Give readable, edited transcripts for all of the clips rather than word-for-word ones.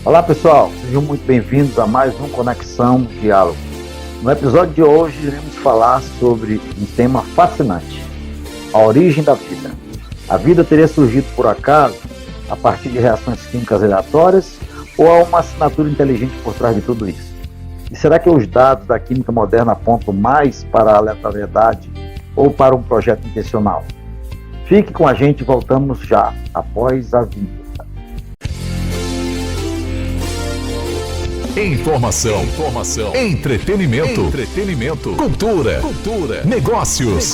Olá pessoal, sejam muito bem-vindos a mais um Conexão Diálogo. No episódio de hoje iremos falar sobre um tema fascinante, a origem da vida. A vida teria surgido por acaso, a partir de reações químicas aleatórias, ou há uma assinatura inteligente por trás de tudo isso? E será que os dados da química moderna apontam mais para a aleatoriedade ou para um projeto intencional? Fique com a gente, voltamos já, após a vinheta. Informação, entretenimento, cultura, negócios,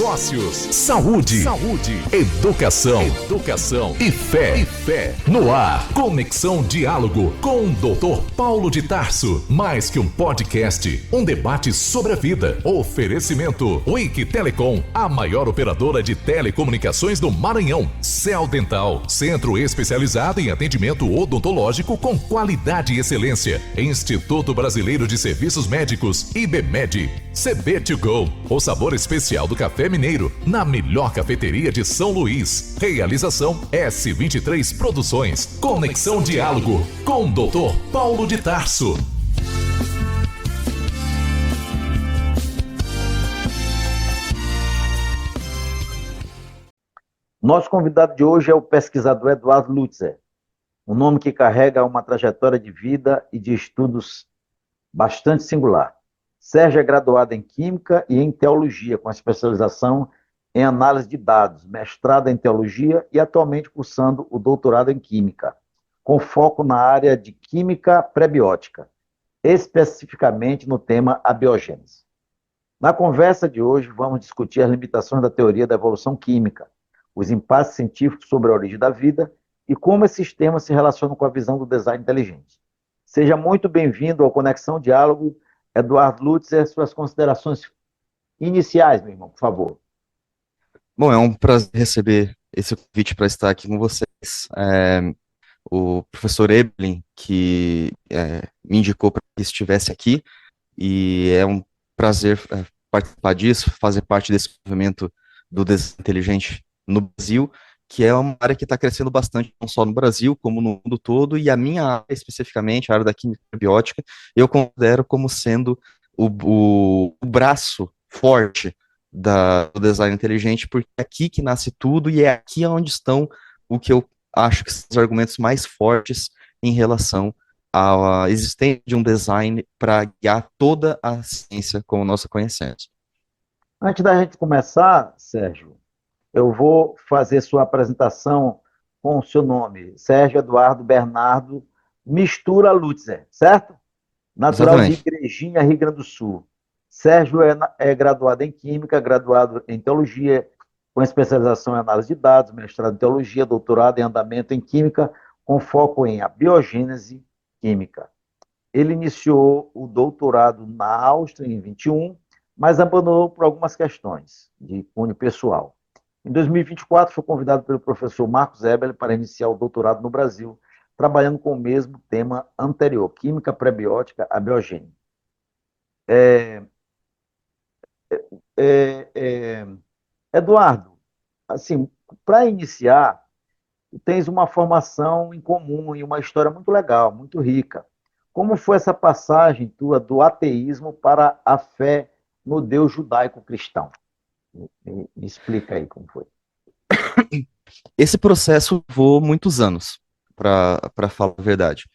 saúde, educação e fé. No ar, Conexão Diálogo com o Dr. Paulo de Tarso. Mais que um podcast, um debate sobre a vida. Oferecimento Wiki Telecom, a maior operadora de telecomunicações do Maranhão. Cell Dental, centro especializado em atendimento odontológico com qualidade e excelência. Instituto Brasileiro de Serviços Médicos, IBMED. CB2Go, o sabor especial do café mineiro, na melhor cafeteria de São Luís. Realização S23 Produções. Conexão Diálogo com o Dr. Paulo de Tarso. Nosso convidado de hoje é o pesquisador Eduardo Lutzer, um nome que carrega uma trajetória de vida e de estudos bastante singular. Sérgio é graduado em Química e em Teologia, com especialização em Análise de Dados, mestrado em Teologia e atualmente cursando o doutorado em Química, com foco na área de Química Prebiótica, especificamente no tema abiogênese. Na conversa de hoje, vamos discutir as limitações da teoria da evolução química, os impasses científicos sobre a origem da vida e como esses temas se relacionam com a visão do design inteligente. Seja muito bem-vindo ao Conexão Diálogo, Eduardo Lutzer, suas considerações iniciais, meu irmão, por favor. Bom, é um prazer receber esse convite para estar aqui com vocês. O professor Eblin, que me indicou para que estivesse aqui, e é um prazer participar disso, fazer parte desse movimento do design inteligente no Brasil, que é uma área que está crescendo bastante, não só no Brasil, como no mundo todo, e a minha área, especificamente, a área da química biótica, eu considero como sendo o braço forte do design inteligente, porque é aqui que nasce tudo, e é aqui onde estão o que eu acho que são os argumentos mais fortes em relação à existência de um design para guiar toda a ciência como nós a conhecemos. Antes da gente começar, Sérgio, eu vou fazer sua apresentação com o seu nome, Sérgio Eduardo Bernardo Mistura Lutzer, certo? Natural Exatamente. de Igrejinha, Rio Grande do Sul. Sérgio é graduado em Química, graduado em Teologia, com especialização em Análise de Dados, mestrado em Teologia, doutorado em Andamento em Química, com foco em abiogênese química. Ele iniciou o doutorado na Áustria em 21, mas abandonou por algumas questões de cunho pessoal. Em 2024, foi convidado pelo professor Marcos Eberle para iniciar o doutorado no Brasil, trabalhando com o mesmo tema anterior, Química Prebiótica Abiogênese. Eduardo, assim, para iniciar, tens uma formação em comum e uma história muito legal, muito rica. Como foi essa passagem tua do ateísmo para a fé no Deus judaico-cristão? Me explica aí como foi. Esse processo levou muitos anos, para falar a verdade.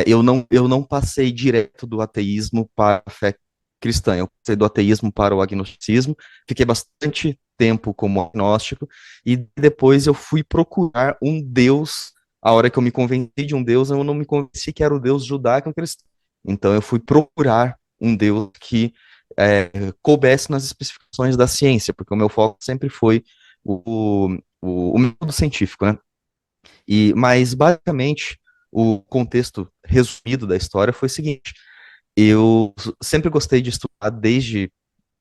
Eu não passei direto do ateísmo para a fé cristã, eu passei do ateísmo para o agnosticismo, fiquei bastante tempo como agnóstico, e depois eu fui procurar um Deus. A hora que eu me convenci de um Deus, eu não me convenci que era o Deus judaico-cristão. Então eu fui procurar um Deus que coubesse nas especificações da ciência, porque o meu foco sempre foi o método científico, né? Mas, basicamente, o contexto resumido da história foi o seguinte: eu sempre gostei de estudar desde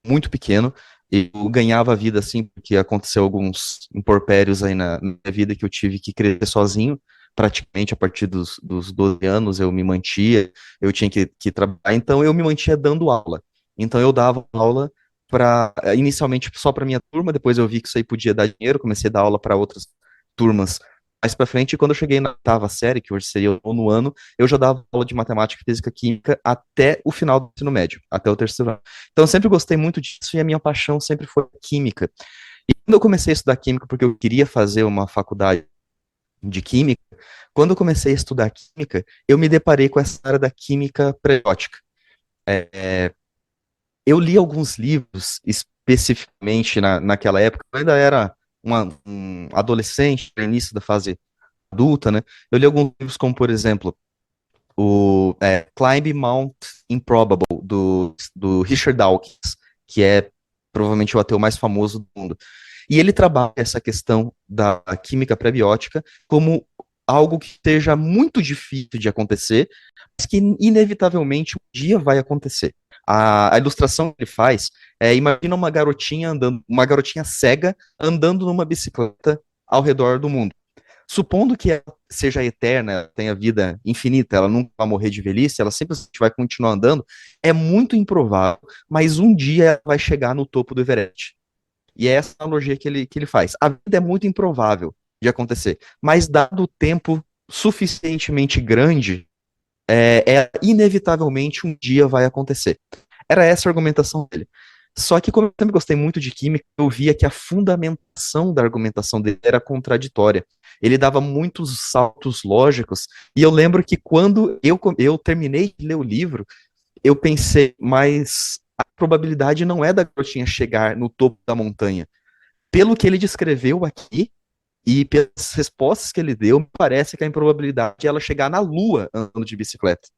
muito pequeno. Eu ganhava a vida assim, porque aconteceu alguns imporpérios aí na minha vida que eu tive que crescer sozinho. Praticamente a partir dos 12 anos eu me mantia, eu tinha que trabalhar, então eu me mantinha dando aula. Então eu dava aula inicialmente só para minha turma, depois eu vi que isso aí podia dar dinheiro, comecei a dar aula para outras turmas mais pra frente, quando eu cheguei na oitava série, que hoje seria o nono ano, eu já dava aula de matemática, física, química até o final do ensino médio, até o terceiro ano. Então eu sempre gostei muito disso e a minha paixão sempre foi química. E quando eu comecei a estudar química, porque eu queria fazer uma faculdade de química, quando eu comecei a estudar química, eu me deparei com essa área da química periódica. Eu li alguns livros especificamente naquela época, eu ainda era um adolescente, no início da fase adulta, né? Eu li alguns livros como, por exemplo, o Climb Mount Improbable, do Richard Dawkins, que é provavelmente o ateu mais famoso do mundo. E ele trabalha essa questão da química prebiótica como algo que seja muito difícil de acontecer, mas que inevitavelmente um dia vai acontecer. A ilustração que ele faz imagina uma garotinha andando, uma garotinha cega andando numa bicicleta ao redor do mundo. Supondo que ela seja eterna, tenha vida infinita, ela nunca vai morrer de velhice, ela simplesmente vai continuar andando, é muito improvável, mas um dia ela vai chegar no topo do Everest. E é essa analogia que ele faz. A vida é muito improvável de acontecer, mas dado o tempo suficientemente grande, inevitavelmente um dia vai acontecer. Era essa a argumentação dele. Só que, como eu também gostei muito de química, eu via que a fundamentação da argumentação dele era contraditória. Ele dava muitos saltos lógicos, e eu lembro que quando eu terminei de ler o livro, eu pensei, mas a probabilidade não é da garotinha chegar no topo da montanha. Pelo que ele descreveu aqui, e pelas respostas que ele deu, me parece que a improbabilidade é ela chegar na Lua andando de bicicleta.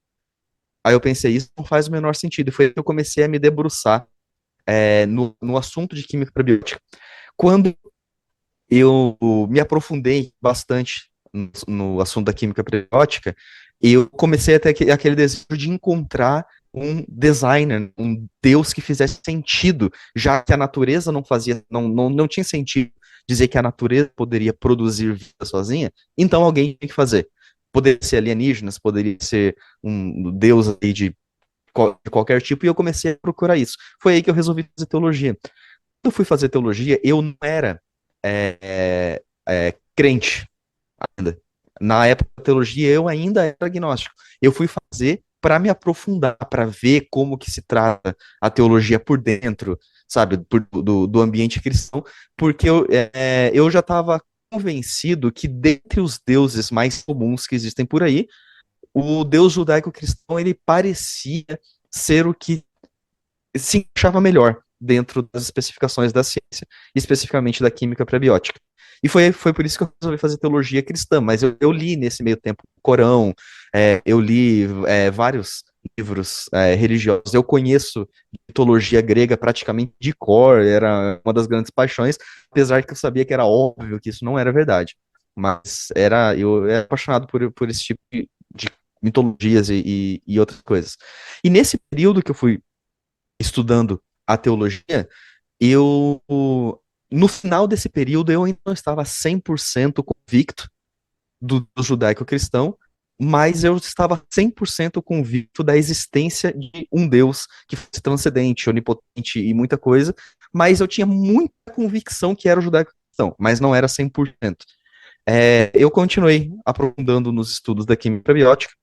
Aí eu pensei, isso não faz o menor sentido. E foi aí que eu comecei a me debruçar no assunto de química prebiótica. Quando eu me aprofundei bastante no assunto da química prebiótica, eu comecei a ter aquele desejo de encontrar um designer, um Deus que fizesse sentido, já que a natureza não tinha sentido dizer que a natureza poderia produzir vida sozinha, então alguém tinha que fazer. Poderia ser alienígenas, poderia ser um Deus aí de qualquer tipo, e eu comecei a procurar isso. Foi aí que eu resolvi fazer teologia. Quando eu fui fazer teologia, eu não era crente ainda. Na época da teologia, eu ainda era agnóstico. Eu fui fazer para me aprofundar, para ver como que se trata a teologia por dentro, sabe, do ambiente cristão, porque eu já estava convencido que dentre os deuses mais comuns que existem por aí, o Deus judaico-cristão, ele parecia ser o que se encaixava melhor dentro das especificações da ciência, especificamente da química prebiótica. E foi por isso que eu resolvi fazer teologia cristã, mas eu li nesse meio tempo o Corão, eu li vários livros religiosos, eu conheço mitologia grega praticamente de cor, era uma das grandes paixões, apesar que eu sabia que era óbvio que isso não era verdade, mas eu era apaixonado por esse tipo de mitologias e outras coisas. E nesse período que eu fui estudando a teologia, no final desse período, eu ainda não estava 100% convicto do judaico-cristão, mas eu estava 100% convicto da existência de um Deus que fosse transcendente, onipotente e muita coisa, mas eu tinha muita convicção que era o judaico-cristão, mas não era 100%. Eu continuei aprofundando nos estudos da química prebiótica,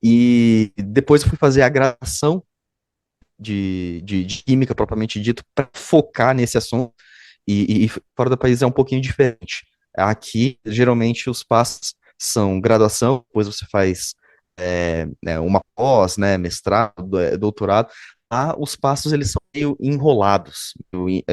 e depois eu fui fazer a graduação de química propriamente dito, para focar nesse assunto, e fora do país é um pouquinho diferente. Aqui, geralmente, os passos são graduação, depois você faz uma pós, né, mestrado, doutorado. Os passos, eles são meio enrolados,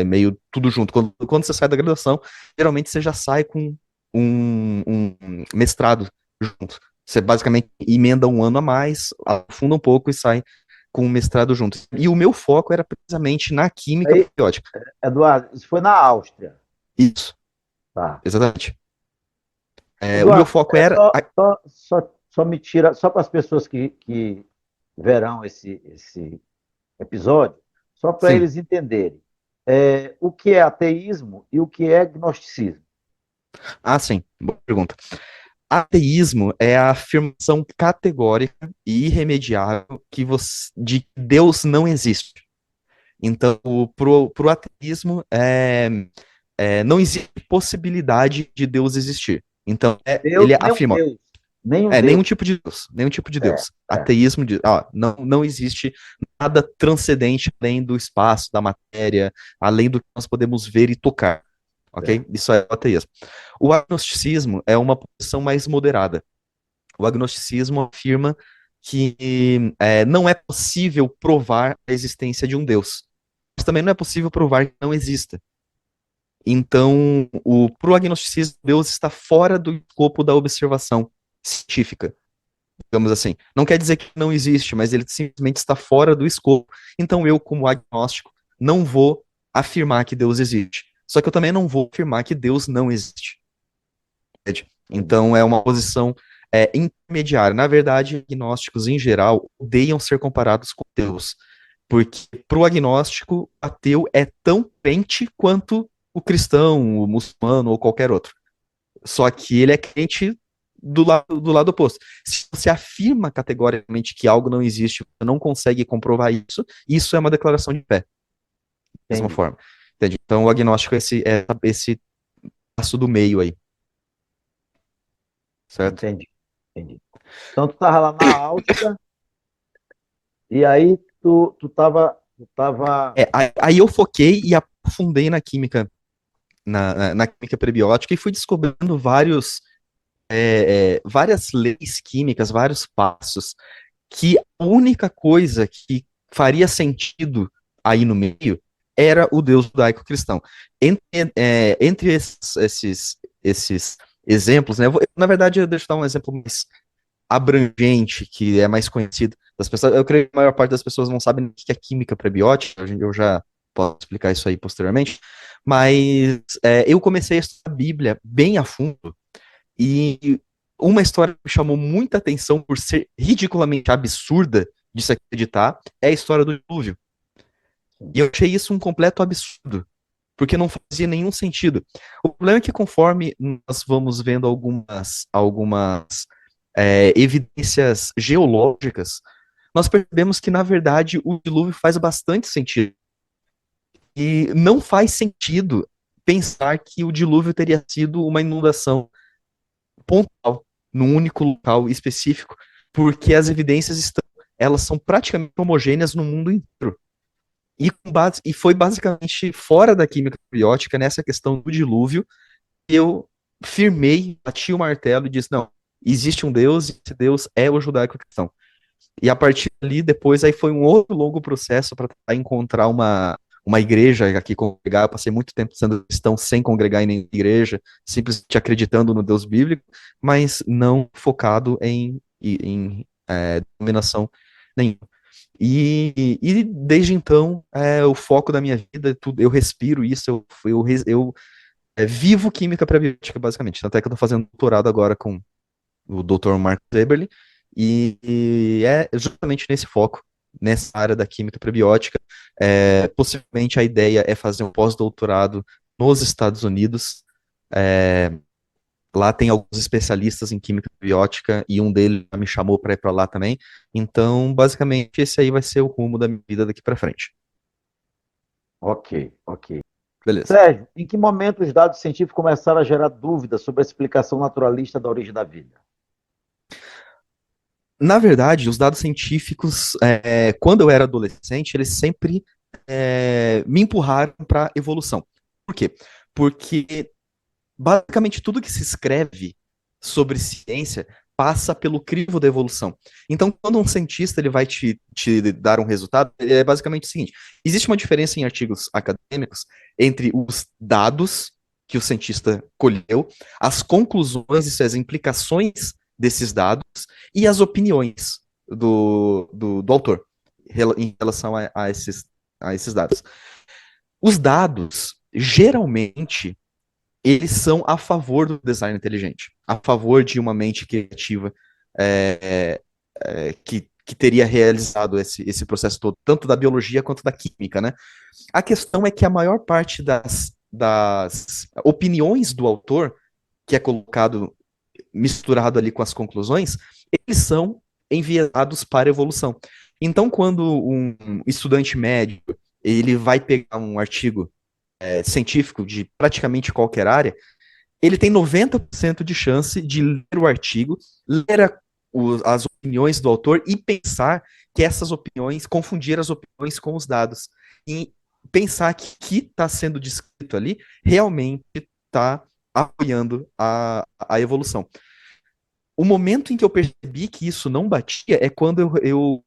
meio tudo junto. Quando você sai da graduação, geralmente você já sai com um mestrado junto. Você basicamente emenda um ano a mais, afunda um pouco e sai com o mestrado junto. E o meu foco era precisamente na química Aí, prebiótica. Eduardo, isso foi na Áustria. Isso, Tá. exatamente. O meu Eduardo, foco era... só me tira, só para as pessoas que verão esse episódio, só para Sim. eles entenderem. O que é ateísmo e o que é gnosticismo? Sim, boa pergunta. Ateísmo é a afirmação categórica e irremediável de que Deus não existe. Então, pro ateísmo, não existe possibilidade de Deus existir. Então, Deus, ele nenhum afirma, Deus. Nenhum nenhum Deus. tipo de Deus, nenhum tipo de É, Deus. é. Ateísmo de, não existe nada transcendente além do espaço, da matéria, além do que nós podemos ver e tocar, É. ok? Isso é o ateísmo. O agnosticismo é uma posição mais moderada. O agnosticismo afirma que não é possível provar a existência de um Deus, mas também não é possível provar que não exista. Então, para o agnosticismo, Deus está fora do escopo da observação científica, digamos assim. Não quer dizer que não existe, mas ele simplesmente está fora do escopo. Então, eu, como agnóstico, não vou afirmar que Deus existe. Só que eu também não vou afirmar que Deus não existe. Entende? Então, é uma posição intermediária. Na verdade, agnósticos, em geral, odeiam ser comparados com Deus. Porque para o agnóstico, ateu é tão crente quanto o cristão, o muçulmano ou qualquer outro. Só que ele é crente do lado oposto. Se você afirma categoricamente que algo não existe, você não consegue comprovar isso, isso é uma declaração de fé, da mesma Entendi, forma. Entende? Então o agnóstico é esse passo do meio aí, certo? entendi, entendi. Então, tu estava lá na Áustria, e aí tu tava. Aí eu foquei e aprofundei na química, na química prebiótica e fui descobrindo várias leis químicas, vários passos, que a única coisa que faria sentido aí no meio era o Deus judaico-cristão. Entre esses exemplos, né? Na verdade, deixa eu dar um exemplo mais abrangente, que é mais conhecido das pessoas. Eu creio que a maior parte das pessoas não sabe o que é química prebiótica, eu já posso explicar isso aí posteriormente, mas eu comecei a estudar a Bíblia bem a fundo, e uma história que me chamou muita atenção por ser ridiculamente absurda de se acreditar é a história do dilúvio. E eu achei isso um completo absurdo, porque não fazia nenhum sentido. O problema é que conforme nós vamos vendo algumas evidências geológicas, nós percebemos que, na verdade, o dilúvio faz bastante sentido. E não faz sentido pensar que o dilúvio teria sido uma inundação pontual, num único local específico, porque as evidências elas são praticamente homogêneas no mundo inteiro. E foi basicamente fora da química biótica, nessa questão do dilúvio, que eu firmei, bati o martelo e disse, não, existe um Deus, e esse Deus é o judaico-cristão. E a partir dali, depois, aí foi um outro longo processo para encontrar uma igreja aqui congregar. Eu passei muito tempo sendo cristão sem congregar em nenhuma igreja, simplesmente acreditando no Deus bíblico, mas não focado em denominação nenhuma. E desde então, o foco da minha vida, eu respiro isso, eu vivo química prebiótica, basicamente. Tanto é que eu estou fazendo doutorado agora com o Dr. Mark Eberle, e é justamente nesse foco, nessa área da química prebiótica. Possivelmente a ideia é fazer um pós-doutorado nos Estados Unidos. É, Lá tem alguns especialistas em química prebiótica e um deles me chamou para ir para lá também. Então, basicamente, esse aí vai ser o rumo da minha vida daqui para frente. Ok, ok. Beleza. Sérgio, em que momento os dados científicos começaram a gerar dúvidas sobre a explicação naturalista da origem da vida? Na verdade, os dados científicos, quando eu era adolescente, eles sempre me empurraram para a evolução. Por quê? Porque basicamente tudo que se escreve sobre ciência passa pelo crivo da evolução. Então, quando um cientista ele vai te dar um resultado, é basicamente o seguinte: existe uma diferença em artigos acadêmicos entre os dados que o cientista colheu, as conclusões e as implicações desses dados e as opiniões do autor em relação a esses dados. Os dados, geralmente, eles são a favor do design inteligente, a favor de uma mente criativa que teria realizado esse processo todo, tanto da biologia quanto da química, né? A questão é que a maior parte das opiniões do autor, que é colocado misturado ali com as conclusões, eles são enviesados para a evolução. Então, quando um estudante médio ele vai pegar um artigo científico de praticamente qualquer área, ele tem 90% de chance de ler o artigo, ler as opiniões do autor e pensar que essas opiniões, confundir as opiniões com os dados. E pensar que o que está sendo descrito ali realmente está apoiando a evolução. O momento em que eu percebi que isso não batia é quando eu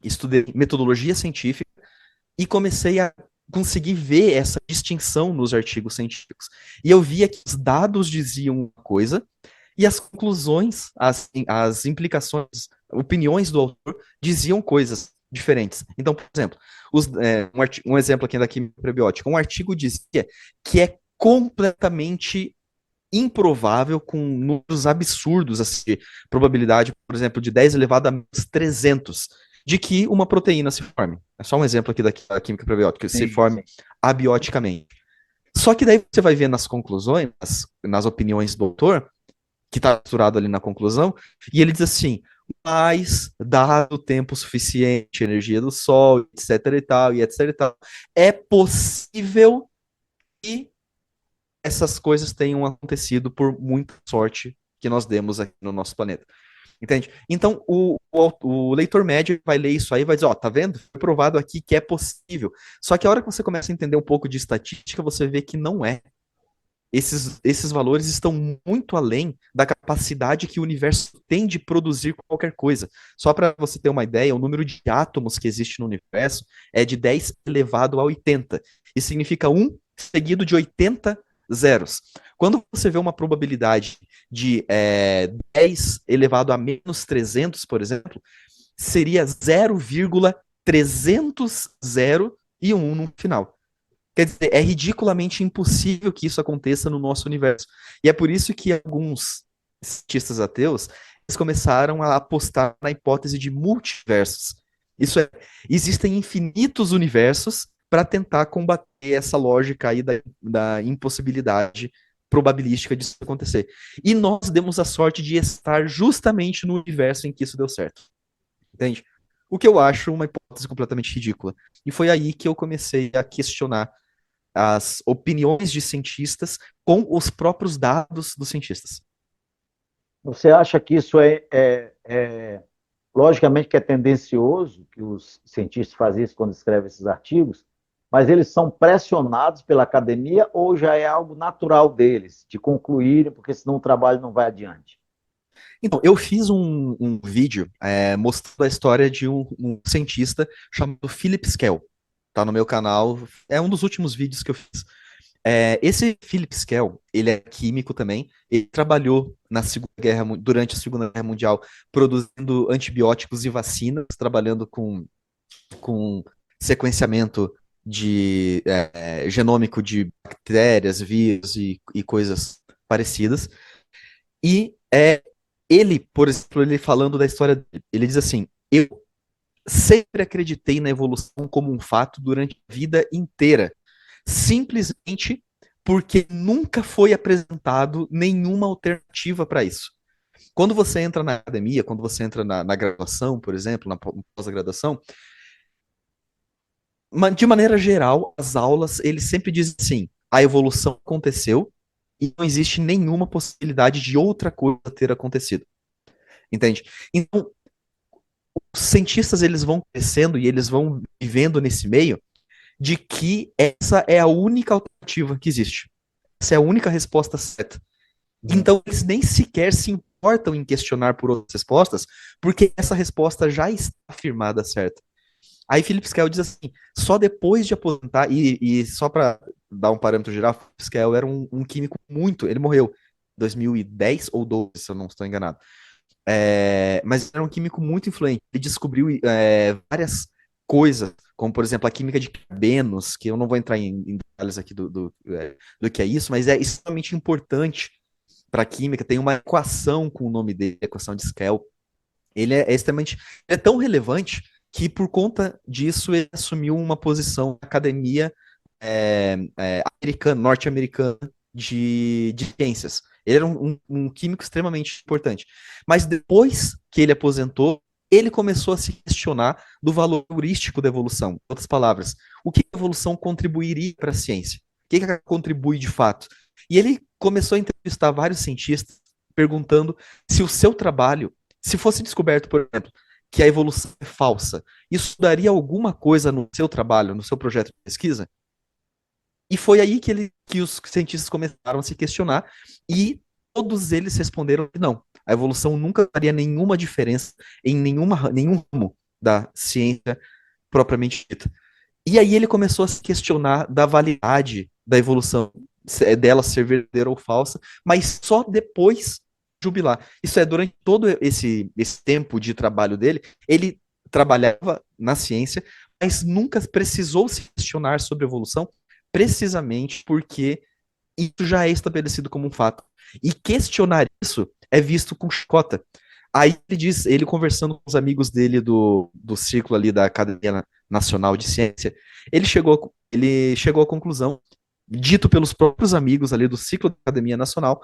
estudei metodologia científica e comecei a conseguir ver essa distinção nos artigos científicos. E eu via que os dados diziam uma coisa e as conclusões, as implicações, opiniões do autor diziam coisas diferentes. Então, por exemplo, um exemplo aqui da química prebiótica, um artigo dizia que é completamente improvável, com números absurdos, assim, probabilidade, por exemplo, de 10 elevado a menos 300, de que uma proteína se forme. É só um exemplo aqui da química probiótica, que se forme abioticamente. Só que daí você vai ver nas conclusões, nas opiniões do autor, que está misturado ali na conclusão, e ele diz assim, mas dado tempo suficiente, energia do Sol, etc e tal, e etc e tal, é possível que essas coisas tenham acontecido por muita sorte que nós demos aqui no nosso planeta. Entende? Então, o leitor médio vai ler isso aí e vai dizer, ó, tá vendo? Foi provado aqui que é possível. Só que a hora que você começa a entender um pouco de estatística, você vê que não é. Esses valores estão muito além da capacidade que o universo tem de produzir qualquer coisa. Só para você ter uma ideia, o número de átomos que existe no universo é de 10 elevado a 80. Isso significa 1 seguido de 80 zeros. Quando você vê uma probabilidade de 10 elevado a menos 300, por exemplo, seria 0,300 e um no final. Quer dizer, é ridiculamente impossível que isso aconteça no nosso universo. E é por isso que alguns cientistas ateus eles começaram a apostar na hipótese de multiversos. Isso é, existem infinitos universos para tentar combater essa lógica aí da impossibilidade probabilística disso acontecer. E nós demos a sorte de estar justamente no universo em que isso deu certo. Entende? O que eu acho uma hipótese completamente ridícula. E foi aí que eu comecei a questionar as opiniões de cientistas com os próprios dados dos cientistas. Você acha que isso logicamente que é tendencioso, que os cientistas fazem isso quando escrevem esses artigos, mas eles são pressionados pela academia ou já é algo natural deles, de concluírem, porque senão o trabalho não vai adiante? Então, eu fiz um vídeo mostrando a história de um cientista chamado Philip Skell. Tá no meu canal, é um dos últimos vídeos que eu fiz. Esse Philip Skell, ele é químico também, ele trabalhou durante a Segunda Guerra Mundial produzindo antibióticos e vacinas, trabalhando com sequenciamento genômico de bactérias, vírus e coisas parecidas. E ele, por exemplo, ele falando da história dele, ele diz assim, eu sempre acreditei na evolução como um fato durante a vida inteira, simplesmente porque nunca foi apresentado nenhuma alternativa para isso. Quando você entra na academia, quando você entra na graduação, por exemplo, na pós-graduação, de maneira geral, as aulas, eles sempre dizem assim, a evolução aconteceu e não existe nenhuma possibilidade de outra coisa ter acontecido. Entende? Então, os cientistas, eles vão crescendo e eles vão vivendo nesse meio de que essa é a única alternativa que existe. Essa é a única resposta certa. Então, eles nem sequer se importam em questionar por outras respostas, porque essa resposta já está afirmada certa. Aí Philip Skell diz assim, só depois de aposentar, e só para dar um parâmetro geral, Philip Skell era um químico ele morreu em 2010 ou 12, se eu não estou enganado. Mas era um químico muito influente, ele descobriu várias coisas, como por exemplo a química de carbenos, que eu não vou entrar em detalhes aqui do que é isso, mas é extremamente importante para a química, tem uma equação com o nome dele, a equação de Skell. Ele é tão relevante que por conta disso ele assumiu uma posição na academia norte-americana de ciências. Ele era um químico extremamente importante. Mas depois que ele aposentou, ele começou a se questionar do valor heurístico da evolução. Em outras palavras, o que a evolução contribuiria para a ciência? O que ela contribui de fato? E ele começou a entrevistar vários cientistas, perguntando se o seu trabalho, se fosse descoberto, por exemplo, que a evolução é falsa, isso daria alguma coisa no seu trabalho, no seu projeto de pesquisa? E foi aí que os cientistas começaram a se questionar, e todos eles responderam que não. A evolução nunca faria nenhuma diferença em nenhum ramo da ciência propriamente dita. E aí ele começou a se questionar da validade da evolução, dela ser verdadeira ou falsa, mas só depois de jubilar. Isso é, durante todo esse tempo de trabalho dele, ele trabalhava na ciência, mas nunca precisou se questionar sobre evolução, precisamente porque isso já é estabelecido como um fato. E questionar isso é visto com chacota. Aí ele conversando com os amigos dele do círculo ali da Academia Nacional de Ciência, ele chegou à conclusão, dito pelos próprios amigos ali do ciclo da Academia Nacional,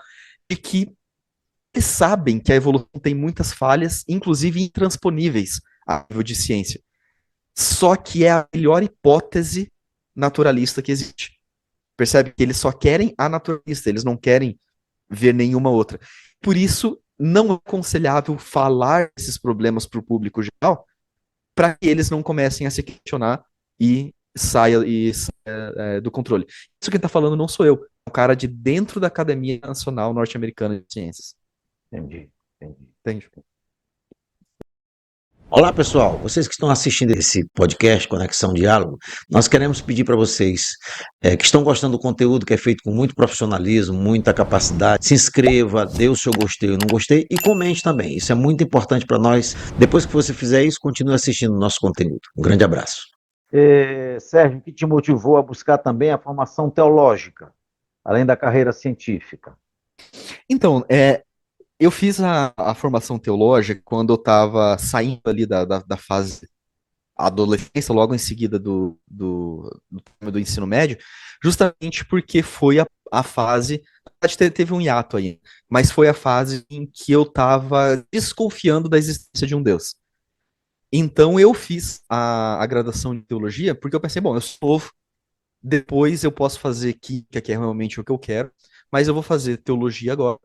de que eles sabem que a evolução tem muitas falhas, inclusive intransponíveis a nível de ciência. Só que é a melhor hipótese naturalista que existe. Percebe que eles só querem a naturalista, eles não querem ver nenhuma outra. Por isso, não é aconselhável falar esses problemas para o público geral, para que eles não comecem a se questionar e saia do controle. Isso quem está falando não sou eu, é um cara de dentro da Academia Nacional Norte-Americana de Ciências. Entendi, entendi. Entende? Olá, pessoal. Vocês que estão assistindo esse podcast Conexão Diálogo, nós queremos pedir para vocês que estão gostando do conteúdo que é feito com muito profissionalismo, muita capacidade, se inscreva, dê o seu gostei ou não gostei e comente também. Isso é muito importante para nós. Depois que você fizer isso, continue assistindo o nosso conteúdo. Um grande abraço. Sérgio, o que te motivou a buscar também a formação teológica, além da carreira científica? Então, eu fiz a formação teológica quando eu estava saindo ali da fase adolescência, logo em seguida do ensino médio, justamente porque foi a fase, na verdade teve um hiato aí, mas foi a fase em que eu estava desconfiando da existência de um Deus. Então eu fiz a graduação de teologia porque eu pensei, bom, eu sou novo, depois eu posso fazer química, que é realmente o que eu quero, mas eu vou fazer teologia agora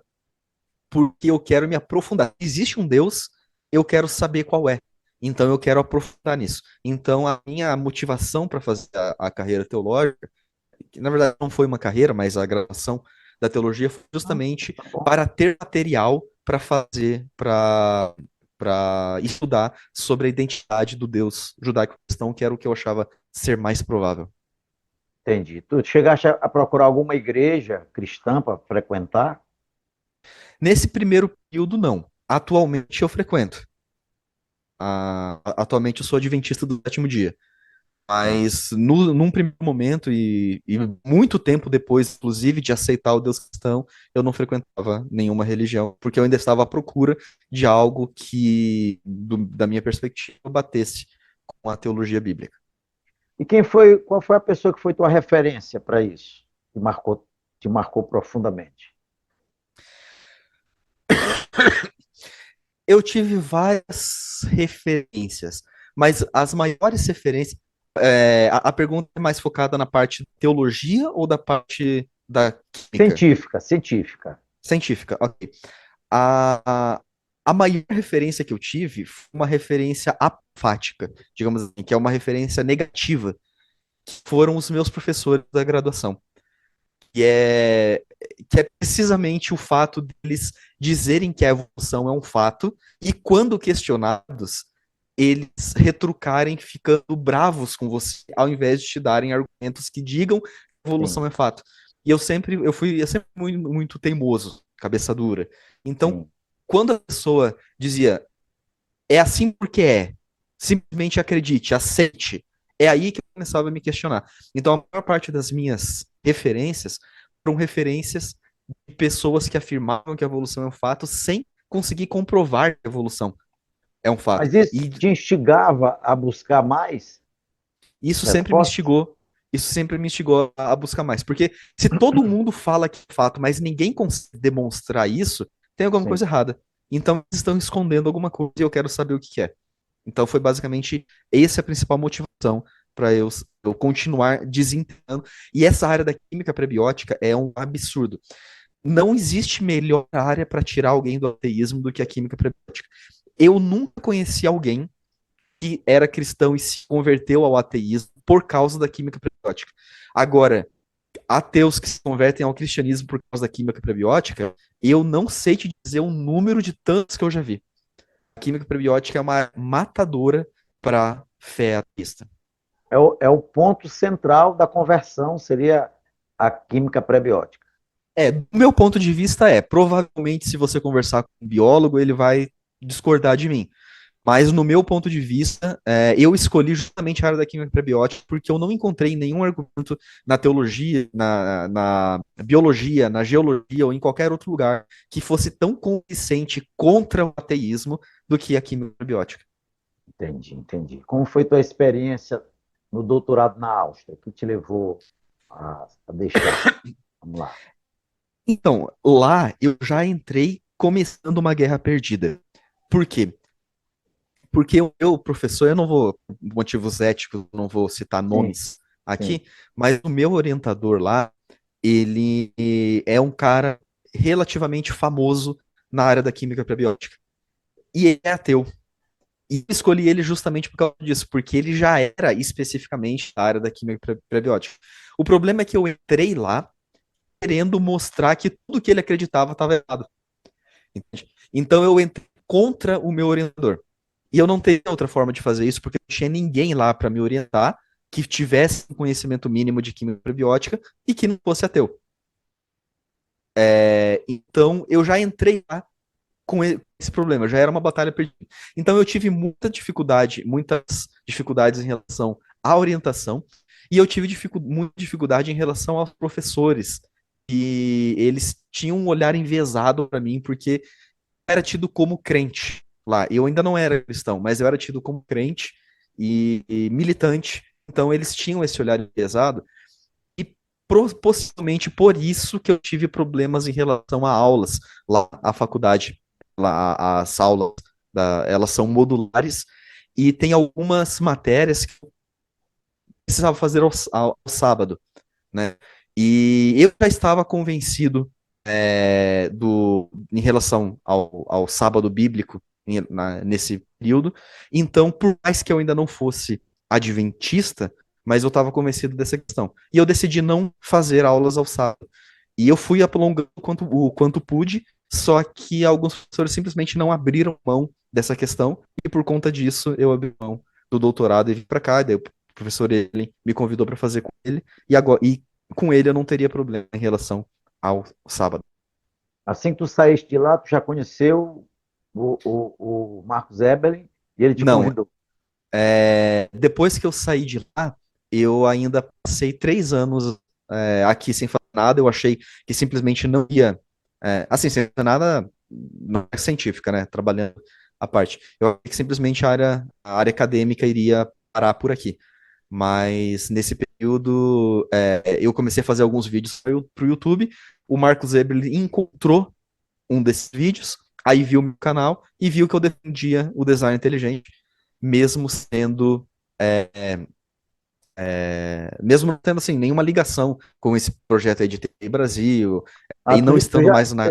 porque eu quero me aprofundar. Existe um Deus, eu quero saber qual é. Então eu quero aprofundar nisso. Então a minha motivação para fazer a carreira teológica, que na verdade não foi uma carreira, mas a graduação da teologia foi justamente para ter material para fazer, para estudar sobre a identidade do Deus judaico-cristão, que era o que eu achava ser mais provável. Entendi. Tu chegaste a procurar alguma igreja cristã para frequentar? Nesse primeiro período, não. Atualmente eu frequento. Atualmente eu sou adventista do sétimo dia. Mas num primeiro momento e muito tempo depois, inclusive, de aceitar o Deus cristão, eu não frequentava nenhuma religião, porque eu ainda estava à procura de algo que, da minha perspectiva, batesse com a teologia bíblica. E qual foi a pessoa que foi tua referência para isso? Te marcou profundamente? Eu tive várias referências, mas as maiores referências. A pergunta é mais focada na parte de teologia ou da parte da química? Científica. Científica, ok. A maior referência que eu tive foi uma referência apofática, digamos assim, que é uma referência negativa, que foram os meus professores da graduação. Que é precisamente o fato deles dizerem que a evolução é um fato e, quando questionados, eles retrucarem ficando bravos com você, ao invés de te darem argumentos que digam que a evolução é fato. E eu sempre muito, muito teimoso, cabeça dura. Então, quando a pessoa dizia, é assim porque é, simplesmente acredite, aceite, é aí que eu começava a me questionar. Então, a maior parte das minhas referências foram referências de pessoas que afirmavam que a evolução é um fato sem conseguir comprovar que a evolução é um fato. Mas isso te instigava a buscar mais? Isso sempre me instigou a buscar mais. Porque se todo mundo fala que é fato, mas ninguém consegue demonstrar isso, tem alguma coisa errada. Então eles estão escondendo alguma coisa e eu quero saber o que é. Então foi basicamente essa a principal motivação para eu eu continuar desintegrando. E essa área da química prebiótica é um absurdo. Não existe melhor área para tirar alguém do ateísmo do que a química prebiótica. Eu nunca conheci alguém que era cristão e se converteu ao ateísmo por causa da química prebiótica. Agora, ateus que se convertem ao cristianismo por causa da química prebiótica, eu não sei te dizer o número de tantos que eu já vi. A química prebiótica é uma matadora para fé ateísta. É o ponto central da conversão, seria a química prebiótica. Do meu ponto de vista provavelmente se você conversar com um biólogo, ele vai discordar de mim. Mas no meu ponto de vista, eu escolhi justamente a área da química prebiótica porque eu não encontrei nenhum argumento na teologia, na biologia, na geologia ou em qualquer outro lugar que fosse tão convincente contra o ateísmo do que a química prebiótica. Entendi. Como foi tua experiência no doutorado na Áustria? O que te levou a deixar? Vamos lá. Então, lá eu já entrei começando uma guerra perdida. Por quê? Porque o meu professor, eu não vou, motivos éticos, não vou citar nomes aqui, mas o meu orientador lá, ele é um cara relativamente famoso na área da química prebiótica. E ele é ateu. E eu escolhi ele justamente por causa disso, porque ele já era especificamente da área da química prebiótica. O problema é que eu entrei lá querendo mostrar que tudo que ele acreditava estava errado. Entende? Então eu entrei contra o meu orientador. E eu não teria outra forma de fazer isso, porque não tinha ninguém lá para me orientar que tivesse um conhecimento mínimo de química prebiótica e que não fosse ateu. Então eu já entrei lá com esse problema, já era uma batalha perdida. Então eu tive muitas dificuldades em relação à orientação, e eu tive muita dificuldade em relação aos professores, e eles tinham um olhar enviesado para mim, porque eu era tido como crente lá. Eu ainda não era cristão, mas eu era tido como crente e militante, então eles tinham esse olhar enviesado, e possivelmente por isso que eu tive problemas em relação a aulas lá, à faculdade. As aulas, elas são modulares, e tem algumas matérias que eu precisava fazer ao sábado, né? E eu já estava convencido em relação ao sábado bíblico nesse período. Então, por mais que eu ainda não fosse adventista, mas eu estava convencido dessa questão. E eu decidi não fazer aulas ao sábado. E eu fui alongando o quanto pude, só que alguns professores simplesmente não abriram mão dessa questão, e por conta disso eu abri mão do doutorado e vim para cá. E daí o professor ele me convidou para fazer com ele, e com ele eu não teria problema em relação ao sábado. Assim que tu saíste de lá, tu já conheceu o Marcos Eberlin e ele te Não, convidou? depois que eu saí de lá, eu ainda passei 3 anos aqui sem fazer nada. Eu achei que simplesmente não ia, assim, sem fazer nada, não é científica, né, trabalhando à parte. Eu achei que simplesmente a área acadêmica iria parar por aqui. Mas nesse período, eu comecei a fazer alguns vídeos para o YouTube. O Marcos Eberlin encontrou um desses vídeos, aí viu o meu canal e viu que eu defendia o design inteligente, mesmo sendo mesmo não tendo assim nenhuma ligação com esse projeto aí de TI Brasil, e não estando mais na.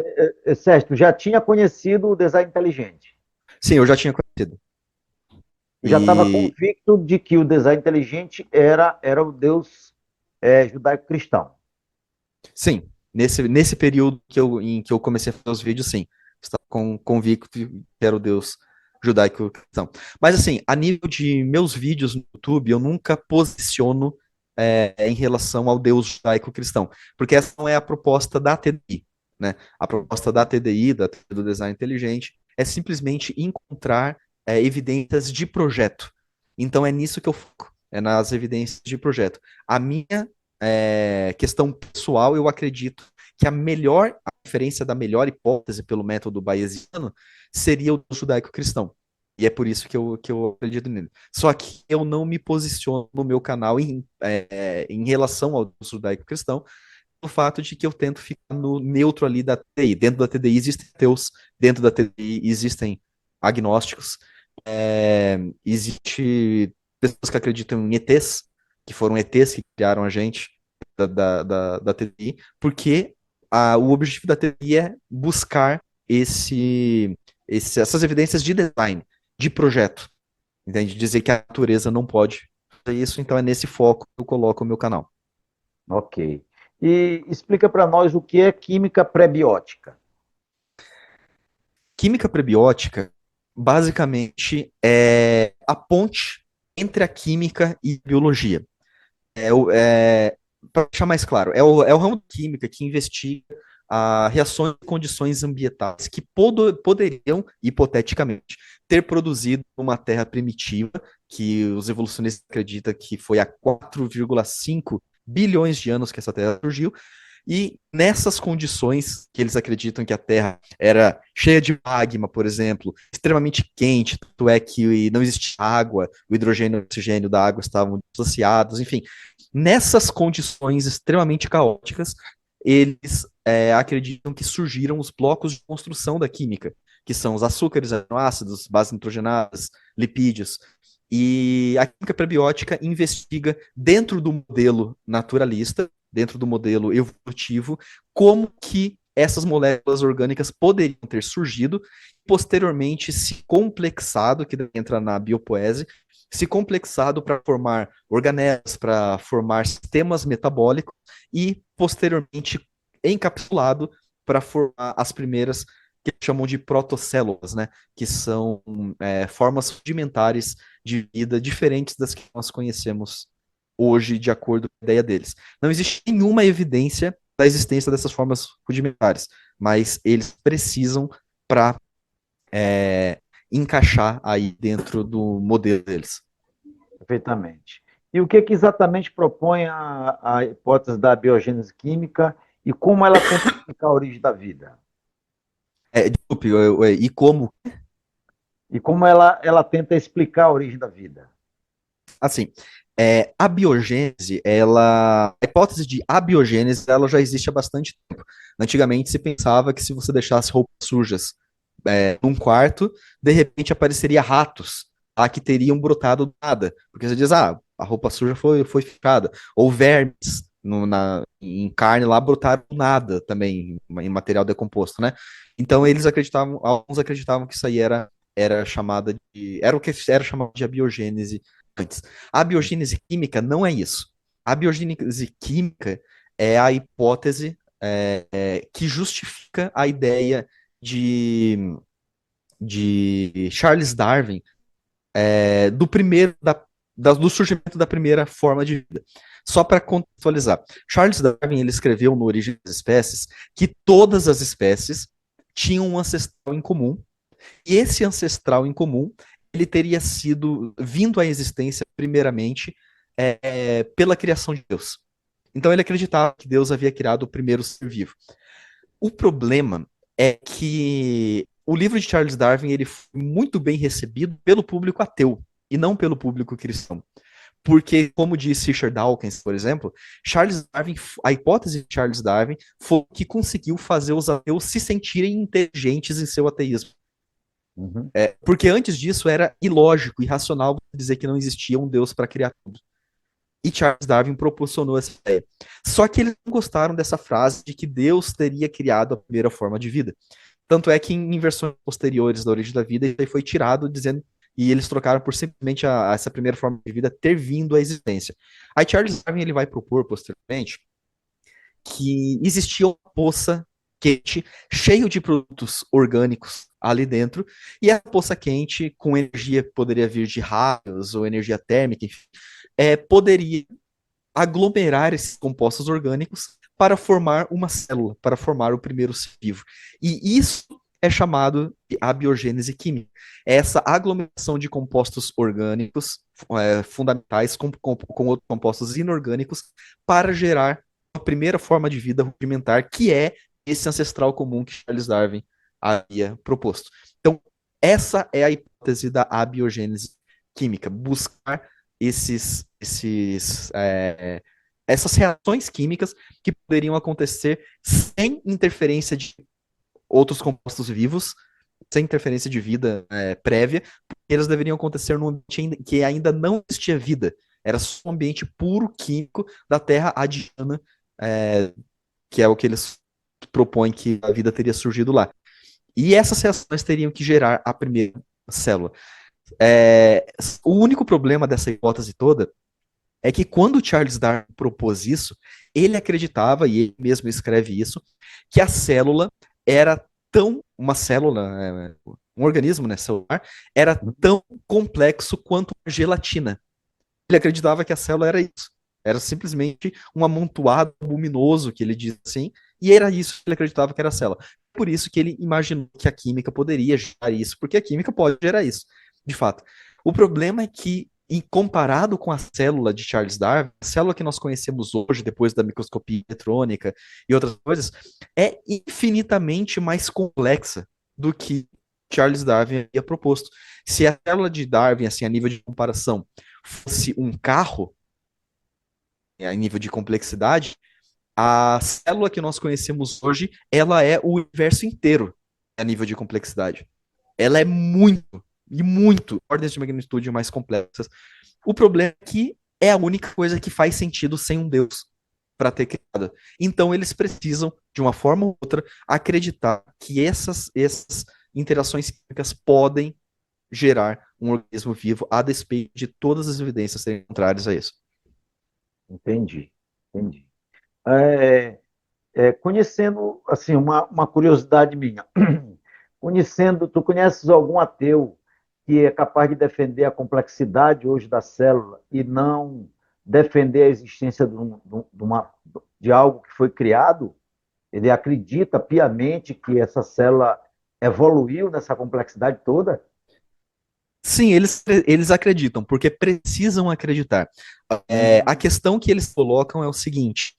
Sérgio, tu já tinha conhecido o design inteligente? Sim, eu já tinha conhecido. Já estava convicto de que o design inteligente era o Deus judaico-cristão. Sim, nesse período em que eu comecei a fazer os vídeos, sim, estava convicto que era o Deus judaico-cristão. Mas assim, a nível de meus vídeos no YouTube, eu nunca posiciono em relação ao Deus judaico-cristão, porque essa não é a proposta da TDI, né? A proposta da TDI, do design inteligente, é simplesmente encontrar evidências de projeto. Então é nisso que eu foco, é nas evidências de projeto. A minha questão pessoal, eu acredito que a referência da melhor hipótese pelo método bayesiano seria o judaico-cristão. E é por isso que eu acredito nele. Só que eu não me posiciono no meu canal em relação ao judaico-cristão, o fato de que eu tento ficar no neutro ali da TDI. Dentro da TDI existem ateus, dentro da TDI existem agnósticos, existe pessoas que acreditam em ETs, que foram ETs que criaram a gente, da TTI, porque o objetivo da TTI é buscar essas evidências de design, de projeto, entende? Dizer que a natureza não pode fazer isso, então é nesse foco que eu coloco o meu canal. Ok. E explica para nós o que é química pré-biótica. Química prebiótica, basicamente, é a ponte entre a química e a biologia. Para deixar mais claro, é o ramo de química que investiga reações e condições ambientais que poderiam, hipoteticamente, ter produzido uma Terra primitiva, que os evolucionistas acreditam que foi há 4,5 bilhões de anos que essa Terra surgiu, e nessas condições que eles acreditam que a Terra era cheia de magma, por exemplo, extremamente quente, tanto é que não existia água, o hidrogênio e o oxigênio da água estavam dissociados, enfim. Nessas condições extremamente caóticas, eles acreditam que surgiram os blocos de construção da química, que são os açúcares, aminoácidos, bases nitrogenadas, lipídios. E a química prebiótica investiga dentro do modelo naturalista, dentro do modelo evolutivo, como que essas moléculas orgânicas poderiam ter surgido, posteriormente se complexado, que entra na biopoese, se complexado para formar organelas, para formar sistemas metabólicos e, posteriormente, encapsulado para formar as primeiras que chamam de protocélulas, né? Que são formas rudimentares de vida diferentes das que nós conhecemos hoje, de acordo com a ideia deles. Não existe nenhuma evidência da existência dessas formas rudimentares, mas eles precisam para encaixar aí dentro do modelo deles. Perfeitamente. E o que exatamente propõe a hipótese da biogênese química e como ela tenta explicar a origem da vida? Desculpe, e como? E como ela tenta explicar a origem da vida? Assim, a biogênese, a hipótese de abiogênese, ela já existe há bastante tempo. Antigamente se pensava que se você deixasse roupas sujas num quarto, de repente apareceria ratos que teriam brotado do nada. Porque você diz, a roupa suja foi ficada. Ou vermes em carne lá brotaram do nada também, em material decomposto, né? Então alguns acreditavam que isso aí era chamada era o que era chamado de abiogênese antes. A biogênese química não é isso. A biogênese química é a hipótese que justifica a ideia de Charles Darwin do surgimento da primeira forma de vida. Só para contextualizar, Charles Darwin ele escreveu no Origem das Espécies que todas as espécies tinham um ancestral em comum, e esse ancestral em comum ele teria sido vindo à existência primeiramente pela criação de Deus. Então ele acreditava que Deus havia criado o primeiro ser vivo. O problema é que o livro de Charles Darwin ele foi muito bem recebido pelo público ateu e não pelo público cristão. Porque, como disse Richard Dawkins, por exemplo, a hipótese de Charles Darwin foi o que conseguiu fazer os ateus se sentirem inteligentes em seu ateísmo. Uhum. Porque antes disso era ilógico, irracional dizer que não existia um Deus para criar tudo. E Charles Darwin proporcionou essa ideia. Só que eles não gostaram dessa frase de que Deus teria criado a primeira forma de vida. Tanto é que em versões posteriores da origem da vida, isso foi tirado, dizendo, e eles trocaram por simplesmente essa primeira forma de vida ter vindo à existência. Aí Charles Darwin ele vai propor posteriormente que existia uma poça quente, cheio de produtos orgânicos ali dentro, e a poça quente, com energia que poderia vir de raios ou energia térmica, enfim, poderia aglomerar esses compostos orgânicos para formar uma célula, para formar o primeiro ser vivo. E isso é chamado de abiogênese química. É essa aglomeração de compostos orgânicos fundamentais com outros compostos inorgânicos para gerar a primeira forma de vida rudimentar, que é esse ancestral comum que Charles Darwin havia proposto. Então, essa é a hipótese da abiogênese química, buscar essas reações químicas que poderiam acontecer sem interferência de outros compostos vivos, sem interferência de vida prévia, porque eles deveriam acontecer num ambiente que ainda não existia vida. Era só um ambiente puro químico da Terra adiana, que é o que eles propõem que a vida teria surgido lá. E essas reações teriam que gerar a primeira célula. O único problema dessa hipótese toda é que quando Charles Darwin propôs isso, ele acreditava, e ele mesmo escreve isso, que a célula era uma célula, um organismo, né, celular, era tão complexo quanto a gelatina. Ele acreditava que a célula era isso. Era simplesmente um amontoado luminoso, que ele diz assim, e era isso que ele acreditava que era a célula. Por isso que ele imaginou que a química poderia gerar isso, porque a química pode gerar isso, de fato. O problema é que, comparado com a célula de Charles Darwin, a célula que nós conhecemos hoje, depois da microscopia eletrônica e outras coisas, é infinitamente mais complexa do que Charles Darwin havia proposto. Se a célula de Darwin, assim, a nível de comparação, fosse um carro, a nível de complexidade, a célula que nós conhecemos hoje, ela é o universo inteiro a nível de complexidade. Ela é muito, e muito, ordens de magnitude mais complexas. O problema é que é a única coisa que faz sentido sem um Deus para ter criado. Então eles precisam, de uma forma ou outra, acreditar que essas interações químicas podem gerar um organismo vivo a despeito de todas as evidências serem contrárias a isso. Entendi, entendi. Conhecendo, assim, uma curiosidade minha, tu conheces algum ateu que é capaz de defender a complexidade hoje da célula e não defender a existência de algo que foi criado? Ele acredita piamente que essa célula evoluiu nessa complexidade toda? Sim, eles acreditam, porque precisam acreditar. A questão que eles colocam é o seguinte: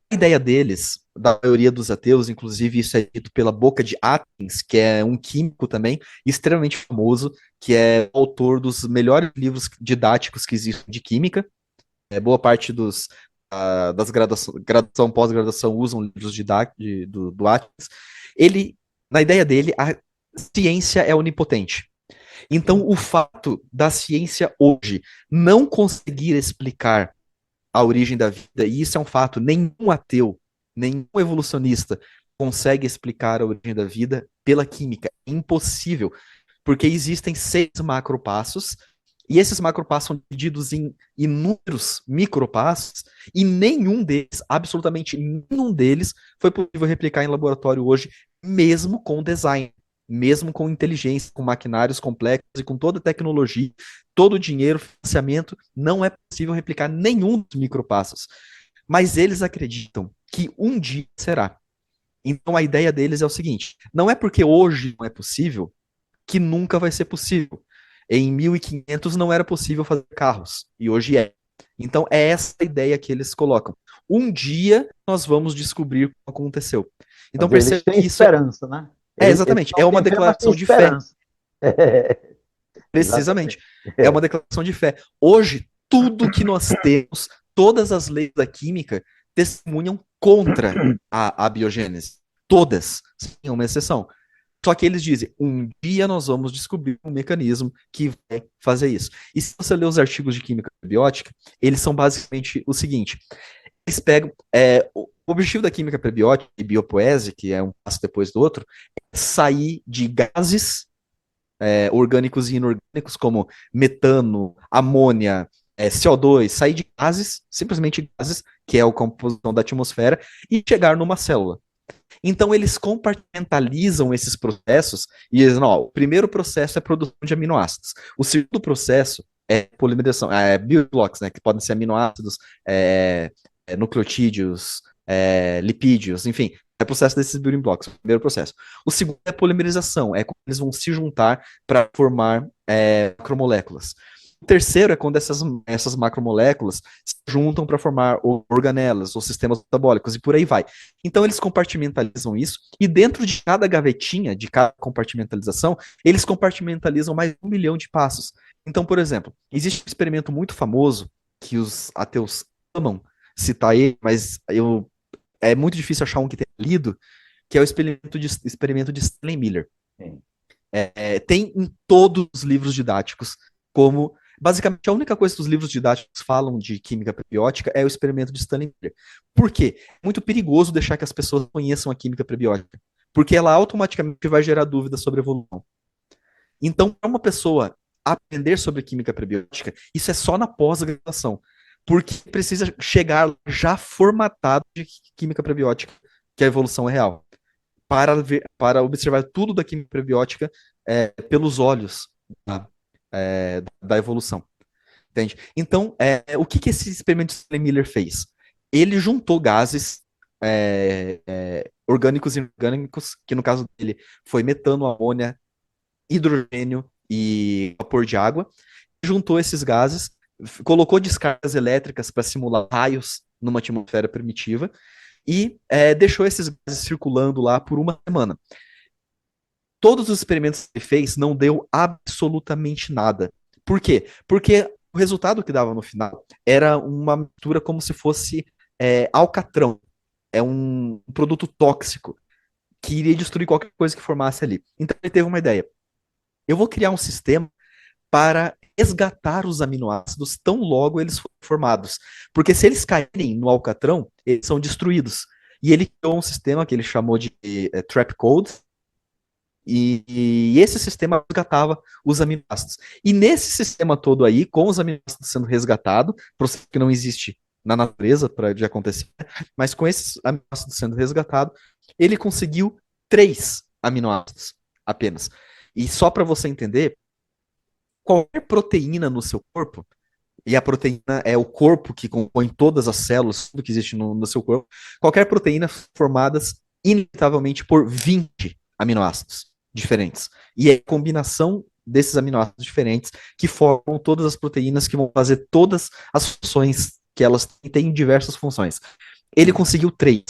a ideia deles, da maioria dos ateus, inclusive isso é dito pela boca de Atkins, que é um químico também, extremamente famoso, que é autor dos melhores livros didáticos que existem de química. Boa parte das graduação, pós-graduação usam livros do Atkins. Na ideia dele, a ciência é onipotente. Então, o fato da ciência hoje não conseguir explicar a origem da vida, e isso é um fato, nenhum ateu, nenhum evolucionista consegue explicar a origem da vida pela química. É impossível, porque existem 6 macropassos, e esses macropassos são divididos em inúmeros micropassos, e nenhum deles, absolutamente nenhum deles, foi possível replicar em laboratório hoje, mesmo com design, mesmo com inteligência, com maquinários complexos e com toda a tecnologia, todo o dinheiro, financiamento, não é possível replicar nenhum dos micropassos. Mas eles acreditam que um dia será. Então a ideia deles é o seguinte: não é porque hoje não é possível que nunca vai ser possível. Em 1500 não era possível fazer carros, e hoje é. Então é essa a ideia que eles colocam. Um dia nós vamos descobrir o que aconteceu. Então percebe que isso esperança, né? Exatamente. É uma declaração de fé. Precisamente. É uma declaração de fé. Hoje, tudo que nós temos, todas as leis da química, testemunham contra a biogênese. Todas, sem uma exceção. Só que eles dizem, um dia nós vamos descobrir um mecanismo que vai fazer isso. E se você ler os artigos de química prebiótica, eles são basicamente o seguinte: eles pegam. O objetivo da química prebiótica e biopoese, que é um passo depois do outro, é sair de gases orgânicos e inorgânicos, como metano, amônia, CO2, sair de gases, simplesmente gases, que é a composição da atmosfera, e chegar numa célula. Então eles compartimentalizam esses processos e dizem, o primeiro processo é a produção de aminoácidos. O segundo processo é polimerização, bioblocos, né, que podem ser aminoácidos, nucleotídeos, lipídios, enfim, é o processo desses building blocks, o primeiro processo. O segundo é a polimerização, é quando eles vão se juntar para formar macromoléculas. O terceiro é quando essas macromoléculas se juntam para formar organelas ou sistemas metabólicos e por aí vai. Então eles compartimentalizam isso e dentro de cada gavetinha, de cada compartimentalização, eles compartimentalizam mais 1 milhão de passos. Então, por exemplo, existe um experimento muito famoso que os ateus amam citar ele, mas é muito difícil achar um que tenha lido, que é o experimento de Stanley Miller. Tem em todos os livros didáticos como basicamente, a única coisa que os livros didáticos falam de química prebiótica é o experimento de Stanley Miller. Por quê? É muito perigoso deixar que as pessoas conheçam a química prebiótica, porque ela automaticamente vai gerar dúvidas sobre a evolução. Então, para uma pessoa aprender sobre química prebiótica, isso é só na pós-graduação, porque precisa chegar já formatado de química prebiótica, que a evolução é real, para observar tudo da química prebiótica pelos olhos da, da evolução. Entende? Então, o que esse experimento de Stanley Miller fez? Ele juntou gases orgânicos e inorgânicos, que no caso dele foi metano, amônia, hidrogênio e vapor de água, juntou esses gases, colocou descargas elétricas para simular raios numa atmosfera primitiva e deixou esses gases circulando lá por uma semana. Todos os experimentos que ele fez não deu absolutamente nada. Por quê? Porque o resultado que dava no final era uma mistura como se fosse alcatrão. É um produto tóxico que iria destruir qualquer coisa que formasse ali. Então ele teve uma ideia. Eu vou criar um sistema para resgatar os aminoácidos tão logo eles forem formados. Porque se eles caírem no alcatrão, eles são destruídos. E ele criou um sistema que ele chamou de trap code, e esse sistema resgatava os aminoácidos. E nesse sistema todo aí, com os aminoácidos sendo resgatados, processo que não existe na natureza de acontecer, mas com esses aminoácidos sendo resgatados, ele conseguiu 3 aminoácidos apenas. E só para você entender, qualquer proteína no seu corpo, e a proteína é o corpo que compõe todas as células, tudo que existe no seu corpo, qualquer proteína formadas inevitavelmente por 20 aminoácidos diferentes. E é a combinação desses aminoácidos diferentes que formam todas as proteínas que vão fazer todas as funções que elas têm diversas funções. Ele conseguiu 3,